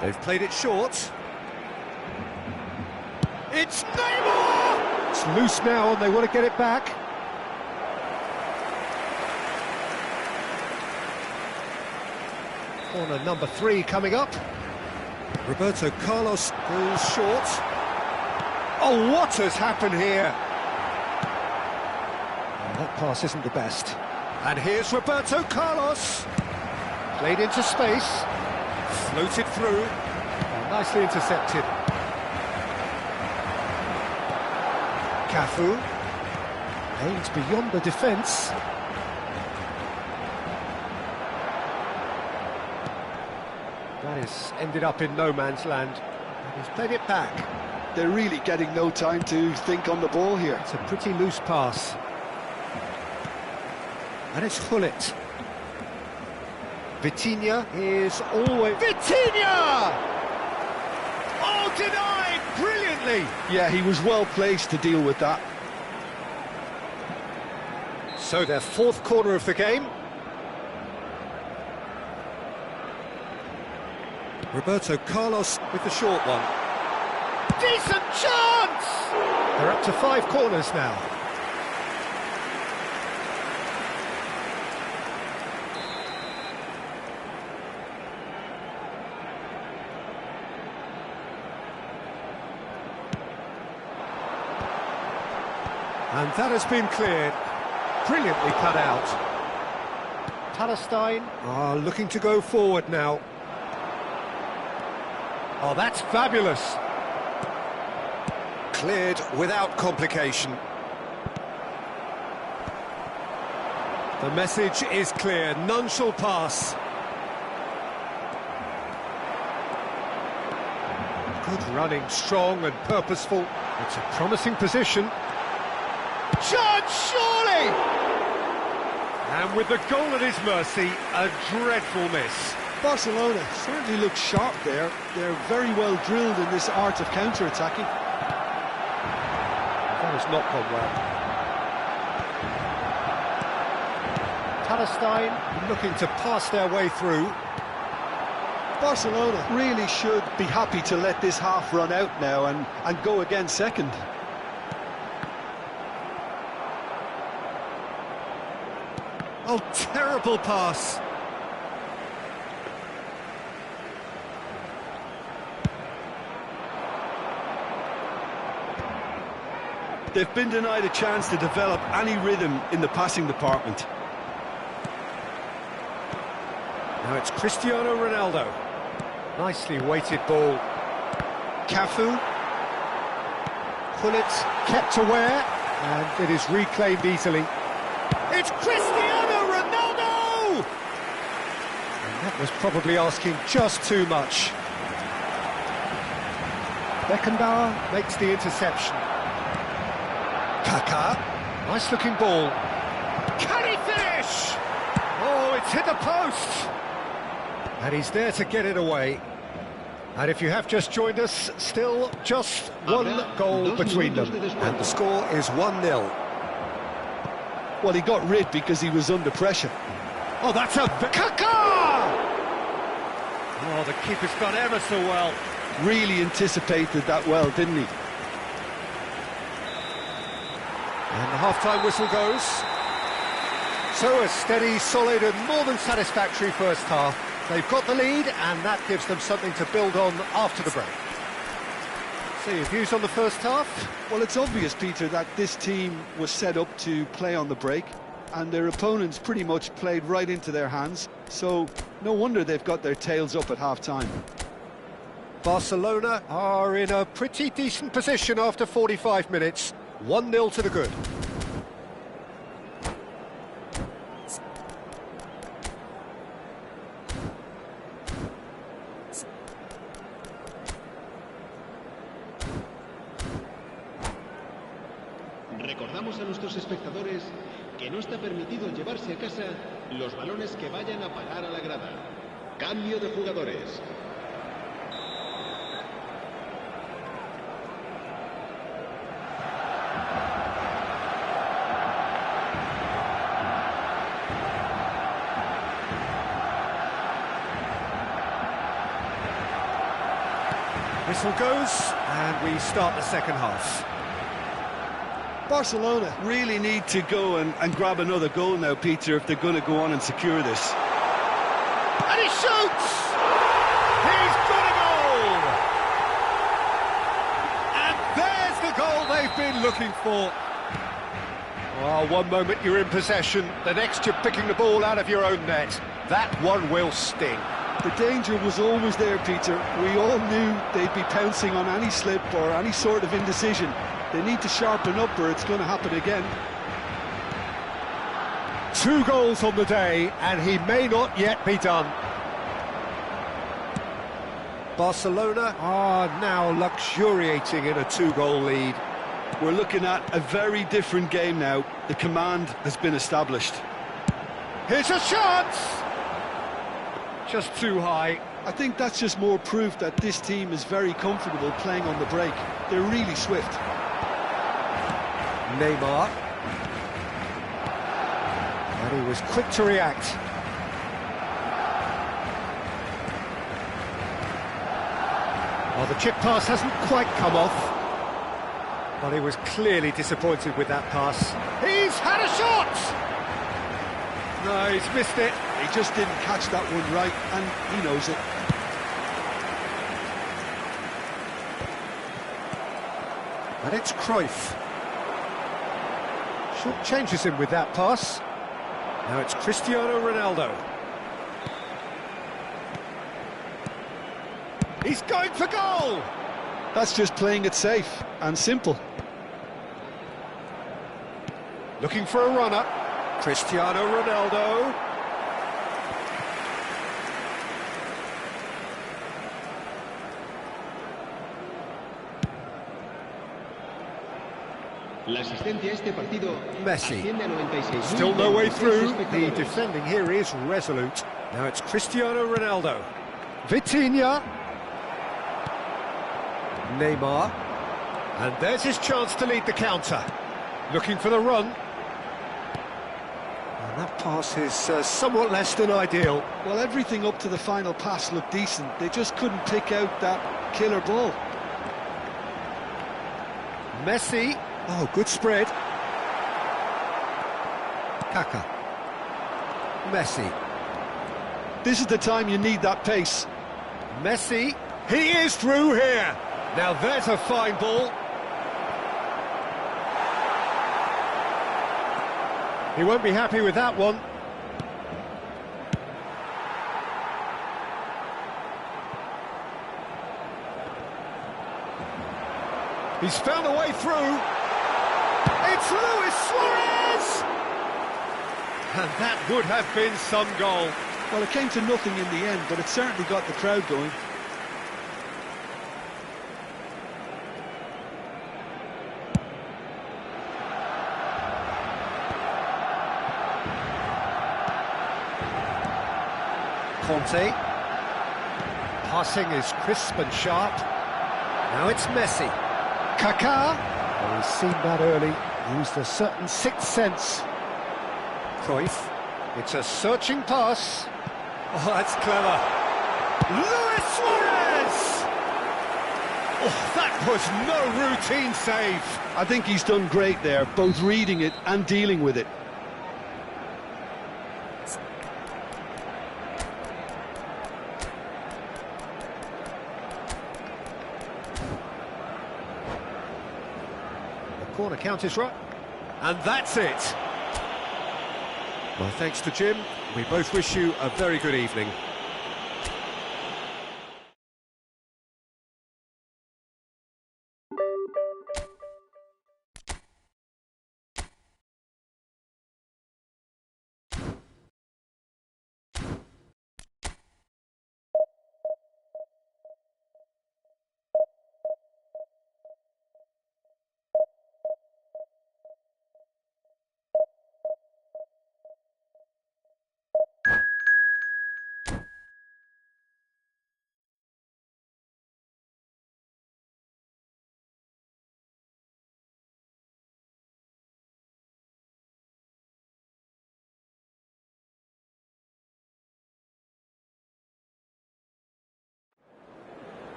They've played it short. It's Neymar! It's loose now and they want to get it back. Corner number 3 coming up. Roberto Carlos goes short. Oh, what has happened here? Oh, that pass isn't the best. And here's Roberto Carlos. Played into space. Floated through. Oh, nicely intercepted. Cafu. Aims beyond the defence. That has ended up in no man's land. And he's played it back. They're really getting no time to think on the ball here. It's a pretty loose pass. And it's Gullit. Vitinha is always... Vitinha! Oh, denied brilliantly! Yeah, he was well placed to deal with that. So their 4th corner of the game. Roberto Carlos with the short one. Decent chance! They're up to 5 corners now. And that has been cleared. Brilliantly cut out. Palestine are looking to go forward now. Oh, that's fabulous. Cleared without complication. The message is clear, none shall pass. Good running, strong and purposeful. It's a promising position. Chance, surely! And with the goal at his mercy, a dreadful miss. Barcelona certainly look sharp there. They're very well drilled in this art of counter-attacking. That has not gone well. Palestine looking to pass their way through. Barcelona really should be happy to let this half run out now and go again second. Oh, terrible pass. They've been denied a chance to develop any rhythm in the passing department. Now it's Cristiano Ronaldo. Nicely weighted ball. Cafu. Gullit kept aware, and it is reclaimed easily. It's Cristiano Ronaldo! And that was probably asking just too much. Beckenbauer makes the interception. Kaká. Nice looking ball. Can he finish? Oh, it's hit the post! And he's there to get it away. And if you have just joined us, still just one goal between them. And the score is 1-0. Well, he got rid because he was under pressure. Oh, that's a... Kaká! Oh, the keeper's done ever so well. Really anticipated that well, didn't he? And the half-time whistle goes. So a steady, solid and more than satisfactory first half. They've got the lead and that gives them something to build on after the break. So your views on the first half? Well, it's obvious, Peter, that this team was set up to play on the break and their opponents pretty much played right into their hands. So no wonder they've got their tails up at half-time. Barcelona are in a pretty decent position after 45 minutes. 1-0 to the good. Recordamos a nuestros espectadores que no está permitido llevarse a casa los balones que vayan a parar a la grada. Cambio de jugadores. Whistle goes, and we start the second half. Barcelona really need to go and grab another goal now, Peter, if they're going to go on and secure this. And he shoots! He's got a goal! And there's the goal they've been looking for. Well, one moment you're in possession, the next you're picking the ball out of your own net. That one will sting. The danger was always there, Peter. We all knew they'd be pouncing on any slip or any sort of indecision. They need to sharpen up or it's going to happen again. 2 goals on the day, and he may not yet be done. Barcelona are now luxuriating in a 2-goal lead. We're looking at a very different game now. The command has been established. Here's a chance! Just too high. I think that's just more proof that this team is very comfortable playing on the break. They're really swift. Neymar. And he was quick to react. Well, the chip pass hasn't quite come off. But he was clearly disappointed with that pass. He's had a shot! No, he's missed it. He just didn't catch that one right, and he knows it. And it's Cruyff. Short changes him with that pass. Now it's Cristiano Ronaldo. He's going for goal! That's just playing it safe and simple. Looking for a runner. Cristiano Ronaldo. La asistencia a este partido Messi. asciende a 96.026 Still no way through. The espectadores. defending here is resolute. Now it's Cristiano Ronaldo. Vitinha. Neymar. And there's his chance to lead the counter. Looking for the run. And that pass is somewhat less than ideal. Well, everything up to the final pass looked decent. They just couldn't pick out that killer ball. Messi. Oh, good spread. Kaka. Messi. This is the time you need that pace. Messi. He is through here. Now there's a fine ball. He won't be happy with that one. He's found a way through. It's Luis Suarez! And that would have been some goal. Well, it came to nothing in the end, but it certainly got the crowd going. Conte. Passing is crisp and sharp. Now it's Messi. Kaká. Well, he's seen that early. Used a certain sixth sense. Cruyff. It's a searching pass. Oh, that's clever. Luis Suarez! Oh, that was no routine save. I think he's done great there, both reading it and dealing with it. Corner count is right. And that's it. My thanks to Jim. We both wish you a very good evening.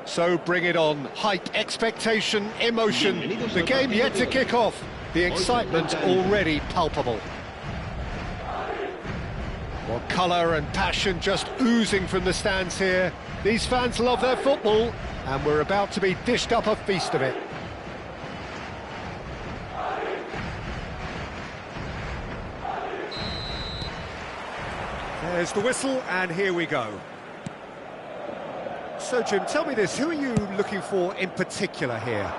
So bring it on. Hype, expectation, emotion. The game yet to kick off. The excitement already palpable. Well, colour and passion just oozing from the stands here. These fans love their football, and we're about to be dished up a feast of it. There's the whistle, and here we go. So, Jim, tell me this, who are you looking for in particular here?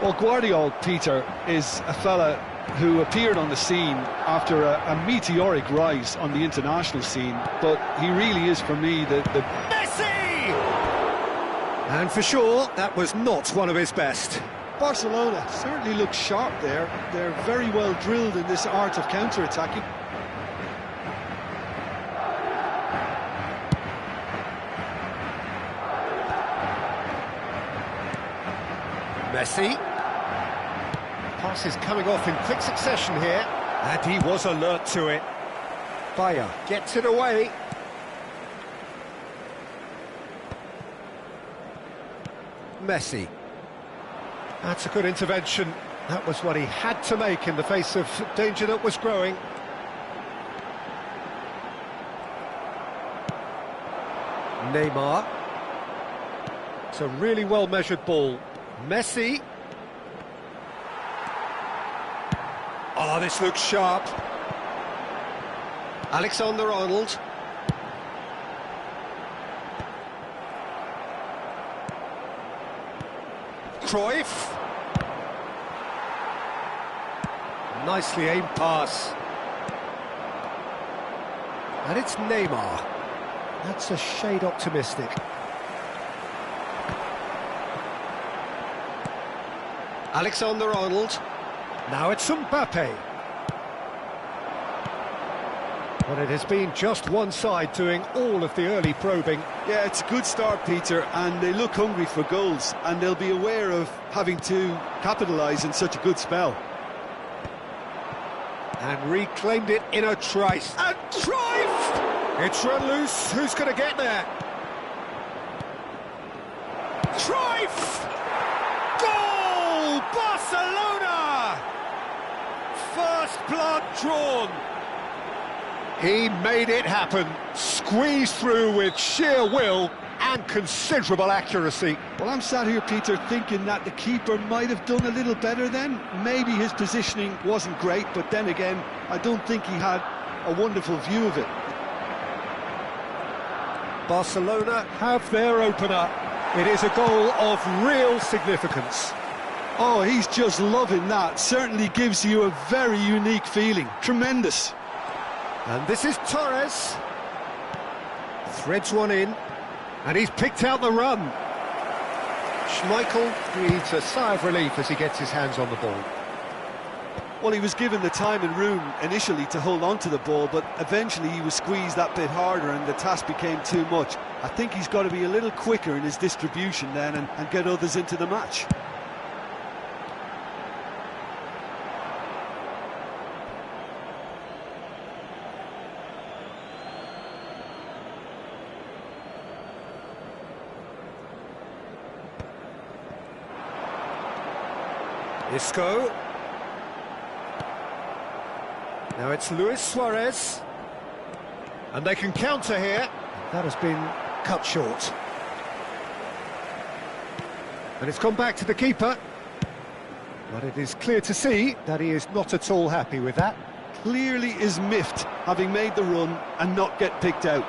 Well, Guardiola, Peter, is a fella who appeared on the scene after a meteoric rise on the international scene, but he really is, for me, the... Messi! And for sure, that was not one of his best. Barcelona certainly look sharp there. They're very well drilled in this art of counter-attacking. Messi. Pass is coming off in quick succession here, and he was alert to it. Bayer gets it away. Messi. That's a good intervention. That was what he had to make in the face of danger that was growing. Neymar. It's a really well-measured ball. Messi. Oh, this looks sharp. Alexander-Arnold. Cruyff. Nicely aimed pass. And it's Neymar. That's a shade optimistic. Alexander-Arnold. Now it's Mbappe. But it has been just one side doing all of the early probing. Yeah, it's a good start, Peter, and they look hungry for goals, and they'll be aware of having to capitalise in such a good spell. And reclaimed it in a trice. And Cruyff! It's run loose. Who's going to get there? Cruyff! Goal! Barcelona! First blood drawn. He made it happen. Squeezed through with sheer will and considerable accuracy. Well, I'm sat here, Peter, thinking that the keeper might have done a little better then. Maybe his positioning wasn't great, but then again, I don't think he had a wonderful view of it. Barcelona have their opener. It is a goal of real significance. Oh, he's just loving that. Certainly gives you a very unique feeling. Tremendous. And this is Torres. Threads one in. And he's picked out the run. Schmeichel breathes a sigh of relief as he gets his hands on the ball. Well, he was given the time and room initially to hold on to the ball, but eventually he was squeezed that bit harder and the task became too much. I think he's got to be a little quicker in his distribution then and get others into the match. Isco. Now it's Luis Suarez. And they can counter here. That has been cut short. And it's gone back to the keeper. But it is clear to see that he is not at all happy with that. Clearly is miffed, having made the run and not get picked out.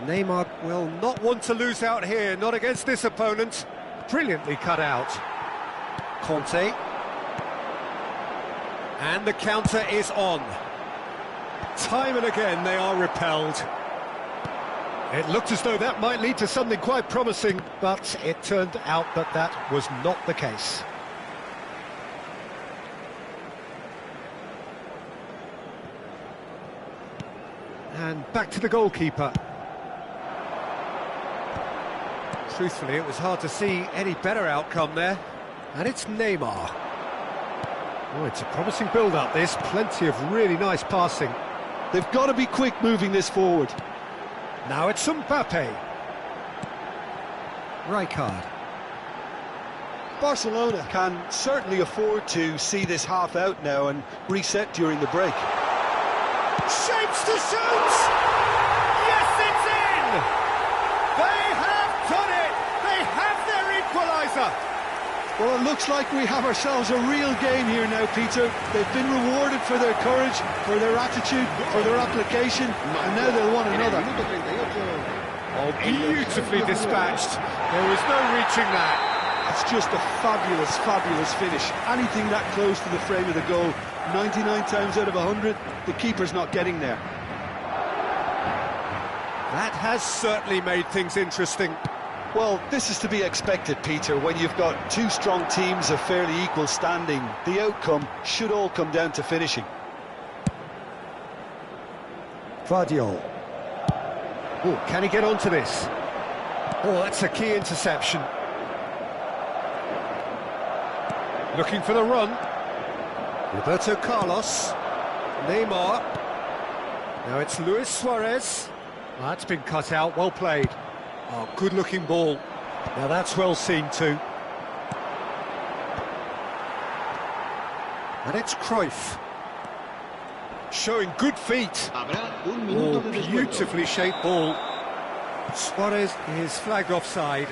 Neymar will not want to lose out here, not against this opponent. Brilliantly cut out. Conte. And the counter is on. Time and again they are repelled. It looked as though that might lead to something quite promising, but it turned out that that was not the case. And back to the goalkeeper. Truthfully, it was hard to see any better outcome there. And it's Neymar. Oh, it's a promising build-up, this. Plenty of really nice passing. They've got to be quick moving this forward. Now it's Mbappe. Rijkaard. Barcelona can certainly afford to see this half out now and reset during the break. Shapes to shoot! Yes, it's in! They have done it! They have their equaliser! Well, it looks like we have ourselves a real game here now, Peter. They've been rewarded for their courage, for their attitude, for their application, and now they'll want another. Oh, beautifully dispatched. There was no reaching that. It's just a fabulous, fabulous finish. Anything that close to the frame of the goal, 99 times out of 100, the keeper's not getting there. That has certainly made things interesting. Well, this is to be expected, Peter. When you've got two strong teams of fairly equal standing, the outcome should all come down to finishing. Vardiol. Oh, can he get onto this? Oh, that's a key interception. Looking for the run. Roberto Carlos. Neymar. Now it's Luis Suarez. Oh, that's been cut out, well played. Oh, good-looking ball. Now that's well seen too. And it's Cruyff. Showing good feet. Oh, beautifully shaped ball. Suarez is flagged offside.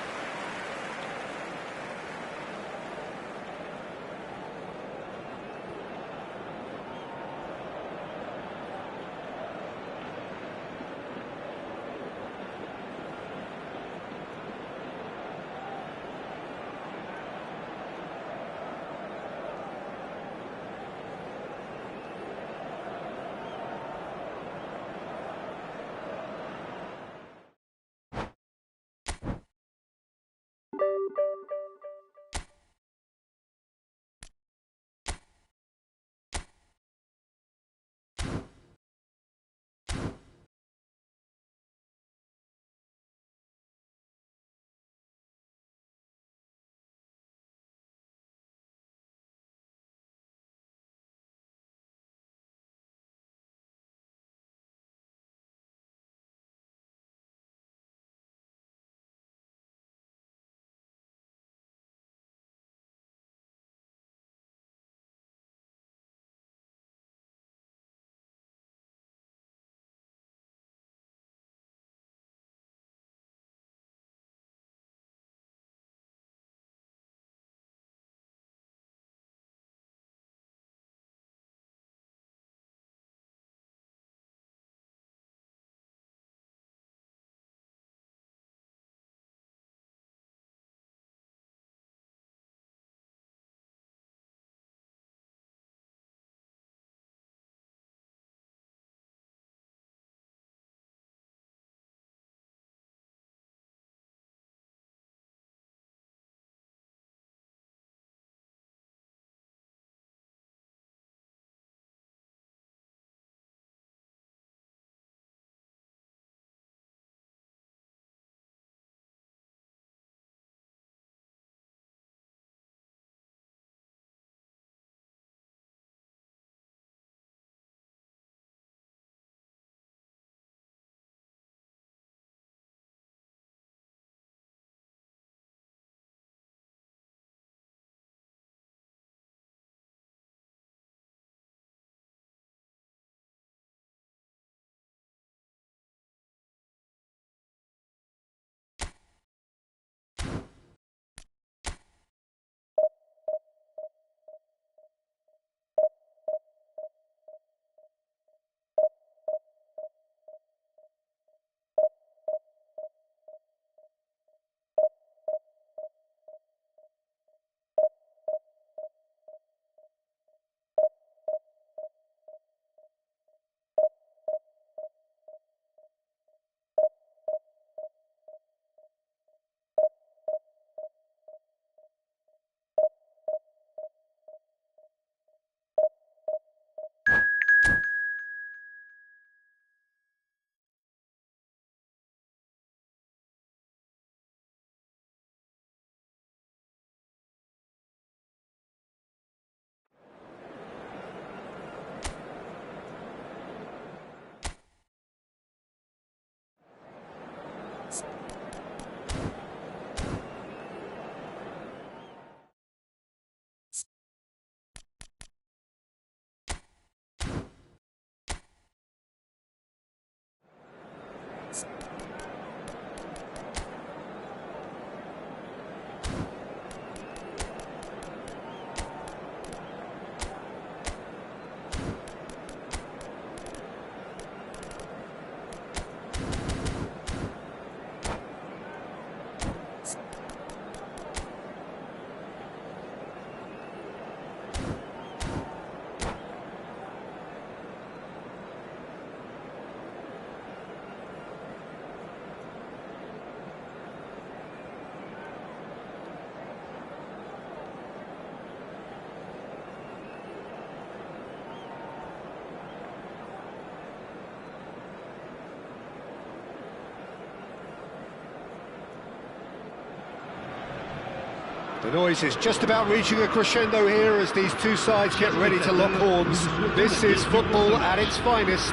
The noise is just about reaching a crescendo here as these two sides get ready to lock horns. This is football at its finest.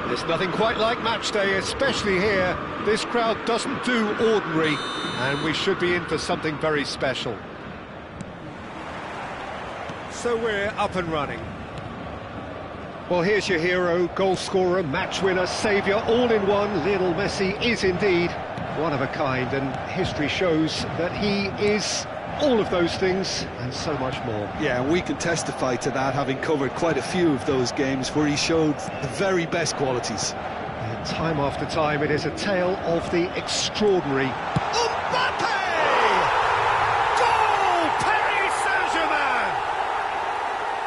There's nothing quite like match day, especially here. This crowd doesn't do ordinary, and we should be in for something very special. So we're up and running. Well, here's your hero, goal scorer, match winner, saviour, all in one. Lionel Messi is indeed one of a kind, and history shows that he is all of those things and so much more. Yeah, and we can testify to that, having covered quite a few of those games where he showed the very best qualities. And time after time, it is a tale of the extraordinary. Mbappe! Goal! Paris Saint-Germain!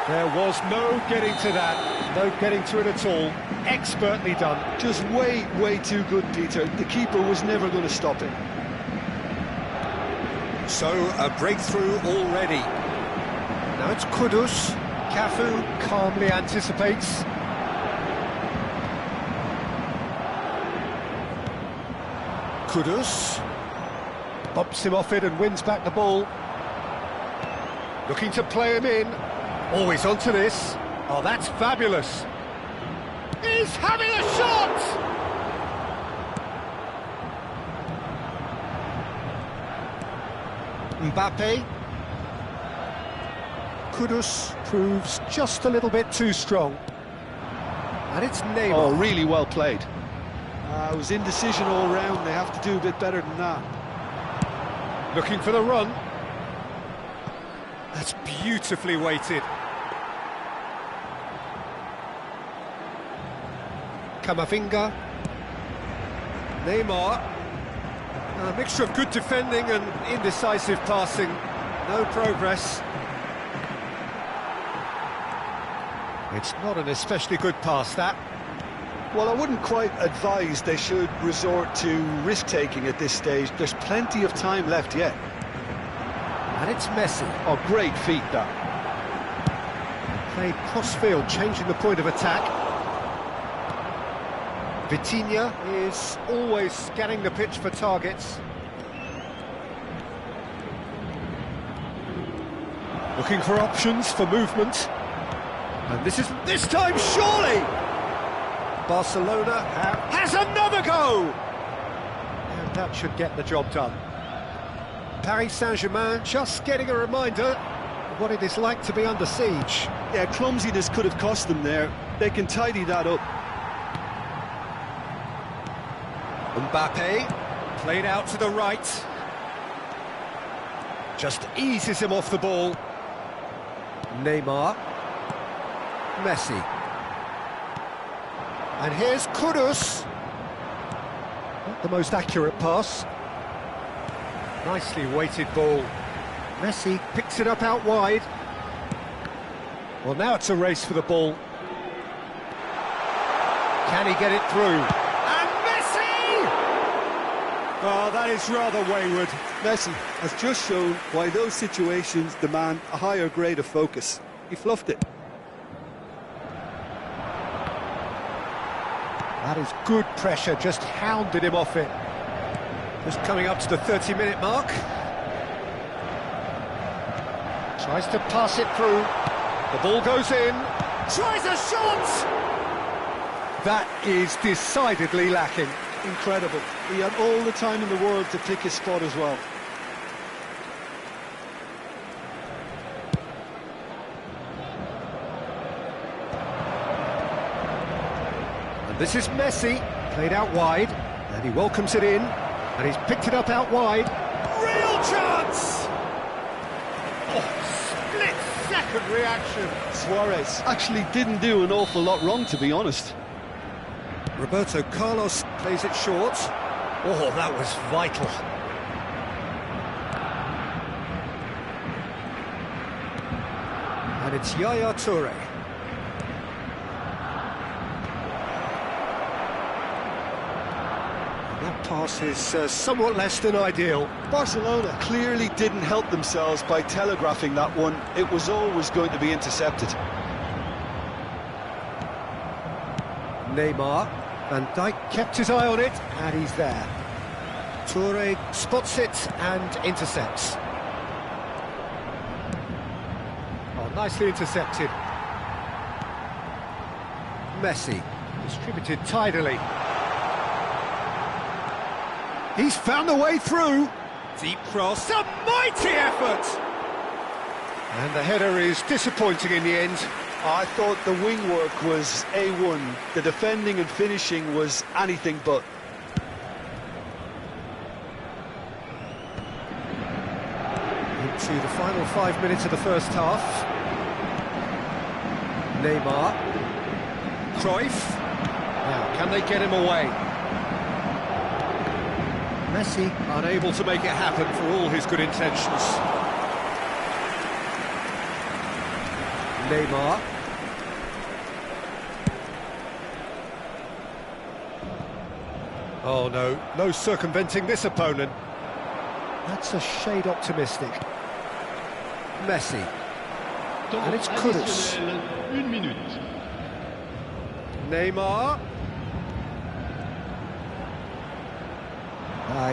There was no getting to that, no getting to it at all. Expertly done. Just way too good, Peter. The keeper was never going to stop it. So, a breakthrough already. Now it's Kudus. Cafu calmly anticipates. Kudus bumps him off it and wins back the ball. Looking to play him in. Always onto this. Oh, that's fabulous. He's having a shot! Mbappe. Kudus proves just a little bit too strong. And it's Neymar. Oh, really well played. It was indecision all round. They have to do a bit better than that. Looking for the run. That's beautifully weighted. Camavinga. Neymar. A mixture of good defending and indecisive passing. No progress. It's not an especially good pass, that. Well, I wouldn't quite advise they should resort to risk-taking at this stage. There's plenty of time left yet. And it's Messi. Oh, great feat, that. Played cross-field, changing the point of attack. Vitinha is always scanning the pitch for targets. Looking for options for movement. And this time, surely! Barcelona has another go! And that should get the job done. Paris Saint-Germain just getting a reminder of what it is like to be under siege. Yeah, clumsiness could have cost them there. They can tidy that up. Mbappe, played out to the right. Just eases him off the ball. Neymar. Messi. And here's Kudus. Not the most accurate pass. Nicely weighted ball. Messi picks it up out wide. Well, now it's a race for the ball. Can he get it through? And Messi! Oh, that is rather wayward. Messi has just shown why those situations demand a higher grade of focus. He fluffed it. That is good pressure, just hounded him off it. Just coming up to the 30-minute mark. Tries to pass it through. The ball goes in. Tries a shot! That is decidedly lacking. Incredible. He had all the time in the world to pick his spot as well. This is Messi, played out wide, and he welcomes it in, and he's picked it up out wide. Real chance! Oh, split-second reaction. Suarez actually didn't do an awful lot wrong, to be honest. Roberto Carlos plays it short. Oh, that was vital. And it's Yaya Toure. That pass is somewhat less than ideal. Barcelona clearly didn't help themselves by telegraphing that one. It was always going to be intercepted. Neymar. Van Dijk kept his eye on it, and he's there. Toure spots it and intercepts. Oh, nicely intercepted. Messi, distributed tidily. He's found the way through. Deep cross, a mighty effort! And the header is disappointing in the end. I thought the wing work was A1. The defending and finishing was anything but. Into the final 5 minutes of the first half. Neymar. Cruyff. Now, can they get him away? Messi unable to make it happen for all his good intentions. Neymar. Oh no, no circumventing this opponent. That's a shade optimistic. Messi. And it's Kudus. Neymar.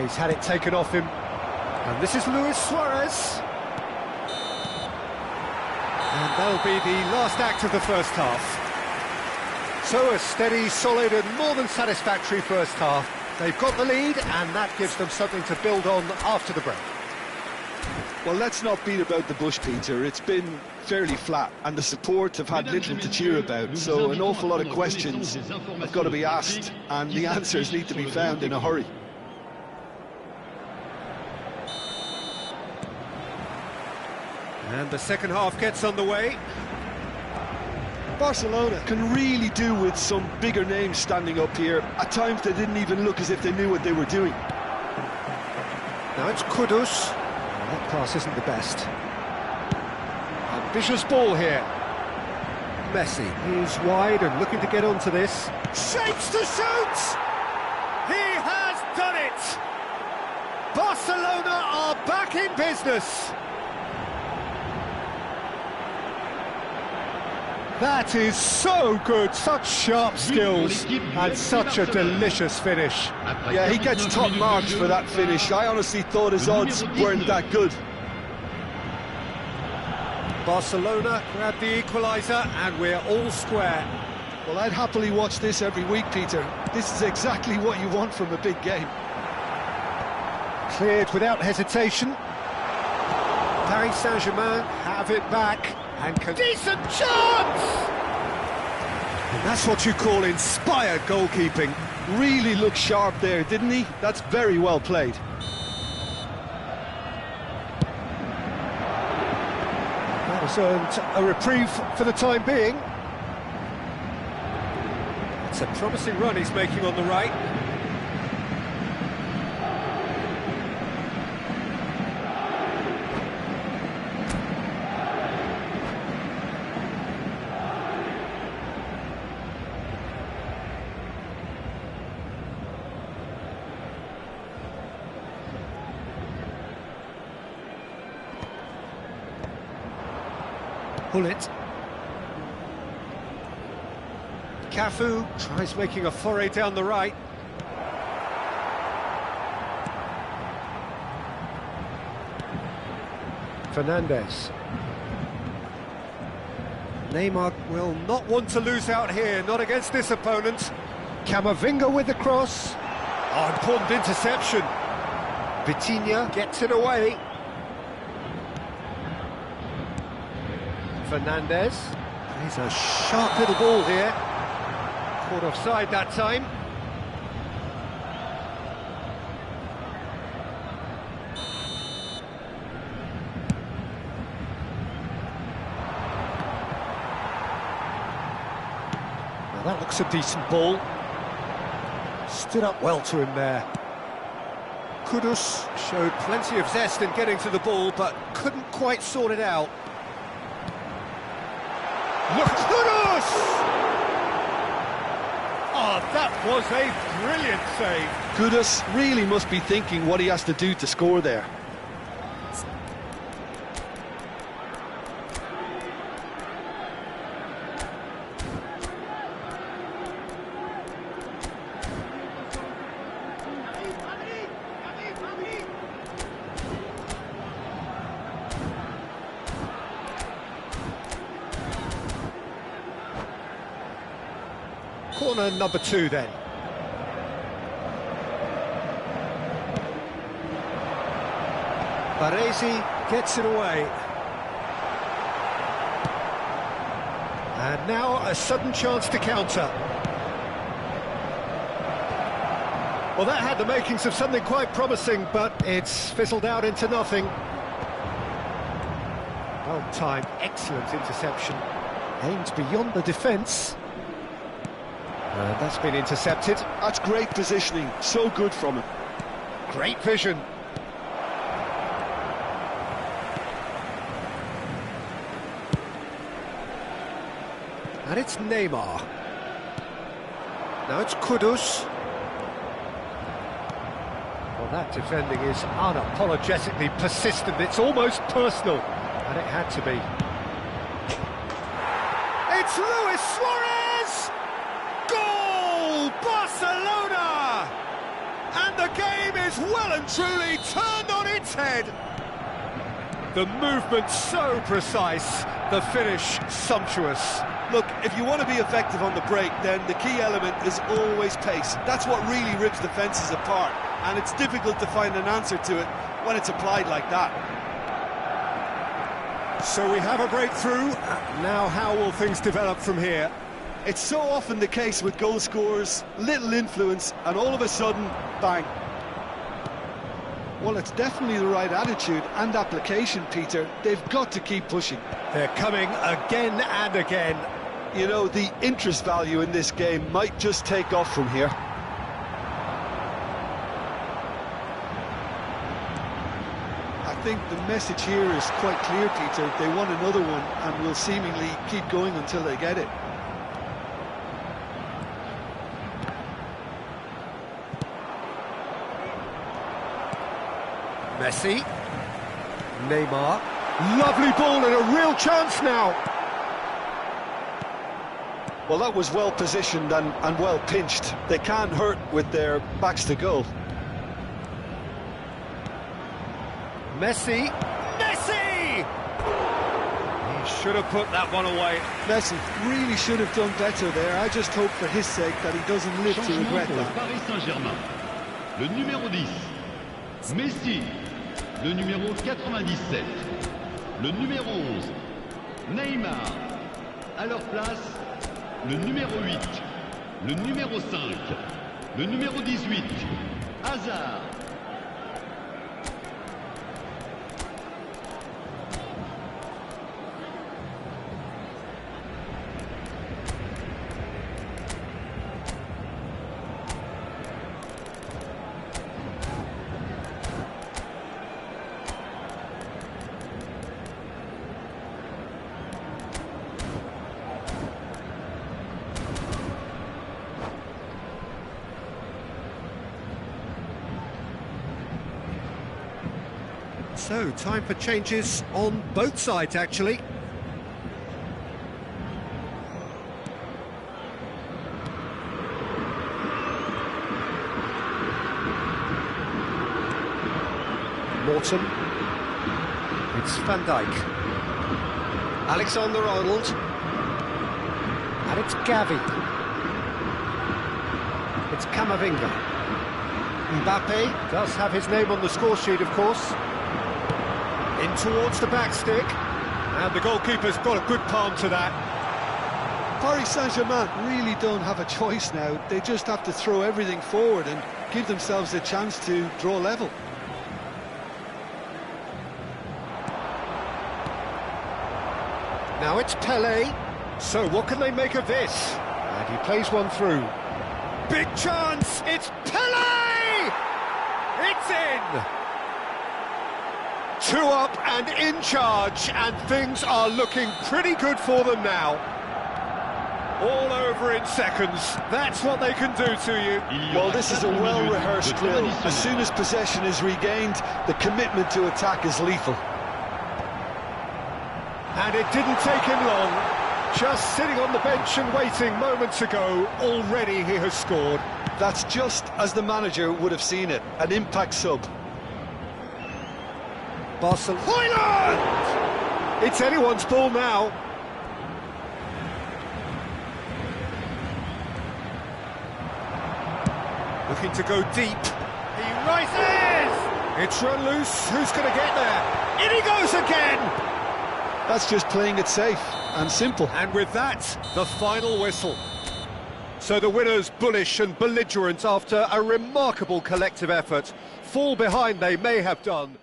He's had it taken off him. And this is Luis Suarez. And that'll be the last act of the first half. So a steady, solid and more than satisfactory first half. They've got the lead and that gives them something to build on after the break. Well, let's not beat about the bush, Peter. It's been fairly flat and the support have had little to cheer about. So an awful lot of questions have got to be asked and the answers need to be found in a hurry. And the second half gets underway. Barcelona can really do with some bigger names standing up here. At times they didn't even look as if they knew what they were doing. Now it's Kudus. Oh, that pass isn't the best. Ambitious ball here. Messi is wide and looking to get onto this. Shapes to shoot! He has done it! Barcelona are back in business. That is so good, such sharp skills and such a delicious finish. Yeah, he gets top marks for that finish. I honestly thought his odds weren't that good. Barcelona grab the equaliser and we're all square. Well, I'd happily watch this every week, Peter. This is exactly what you want from a big game. Cleared without hesitation. Paris Saint-Germain have it back. And decent chance! And that's what you call inspired goalkeeping. Really looked sharp there, didn't he? That's very well played. That has earned a reprieve for the time being. It's a promising run he's making on the right. Bullet. Cafu tries making a foray down the right. Fernandes. Neymar will not want to lose out here, not against this opponent. Camavinga with the cross. Oh, important interception. Vitinha gets it away. Fernandes plays a sharp little ball here. Caught offside that time. Now that looks a decent ball. Stood up well to him there. Kudus showed plenty of zest in getting to the ball, but couldn't quite sort it out. Look, Kudus! Oh, that was a brilliant save. Kudus really must be thinking what he has to do to score there. corner number 2 then. Baresi gets it away. And now a sudden chance to counter. Well, that had the makings of something quite promising, but it's fizzled out into nothing. Well-timed, excellent interception. Aimed beyond the defence. And that's been intercepted. That's great positioning, so good from him. Great vision. And it's Neymar. Now it's Kudus. Well, that defending is unapologetically persistent. It's almost personal. And it had to be. It's Luis Suarez! Goal! Barcelona! And the game is well and truly turned on its head. The movement so precise, the finish sumptuous. Look, if you want to be effective on the break, then the key element is always pace. That's what really rips defences apart, and it's difficult to find an answer to it when it's applied like that. So we have a breakthrough. Now how will things develop from here? It's so often the case with goal scorers, little influence, and all of a sudden, bang. Well, it's definitely the right attitude and application, Peter. They've got to keep pushing. They're coming again and again. You know, the interest value in this game might just take off from here. I think the message here is quite clear, Peter. They want another one and will seemingly keep going until they get it. Messi. Neymar. Lovely ball and a real chance now. Well, that was well positioned and well pinched. They can't hurt with their backs to goal. Messi. Messi! He should have put that one away. Messi really should have done better there. I just hope for his sake that he doesn't live to regret that. Paris Saint-Germain. Le numéro 10, Messi. Le numéro 97, le numéro 11, Neymar. À leur place, le numéro 8, le numéro 5, le numéro 18, Hazard. So, time for changes on both sides, actually. Morton. It's Van Dijk. Alexander-Arnold. And it's Gavi. It's Camavinga. Mbappe does have his name on the score sheet, of course. In towards the back stick, and the goalkeeper's got a good palm to that. Paris Saint-Germain really don't have a choice now. They just have to throw everything forward and give themselves a chance to draw level. Now it's Pelé. So what can they make of this? And he plays one through. Big chance! It's Pelé! It's in! 2 up and in charge, and things are looking pretty good for them now. All over in seconds. That's what they can do to you. Well, this is a well-rehearsed drill. As soon as possession is regained, the commitment to attack is lethal. And it didn't take him long. Just sitting on the bench and waiting moments ago, already he has scored. That's just as the manager would have seen it, an impact sub. Barcelona! It's anyone's ball now. Looking to go deep. He rises! It's run loose. Who's going to get there? In he goes again! That's just playing it safe and simple. And with that, the final whistle. So the winners bullish and belligerent after a remarkable collective effort. Fall behind they may have done.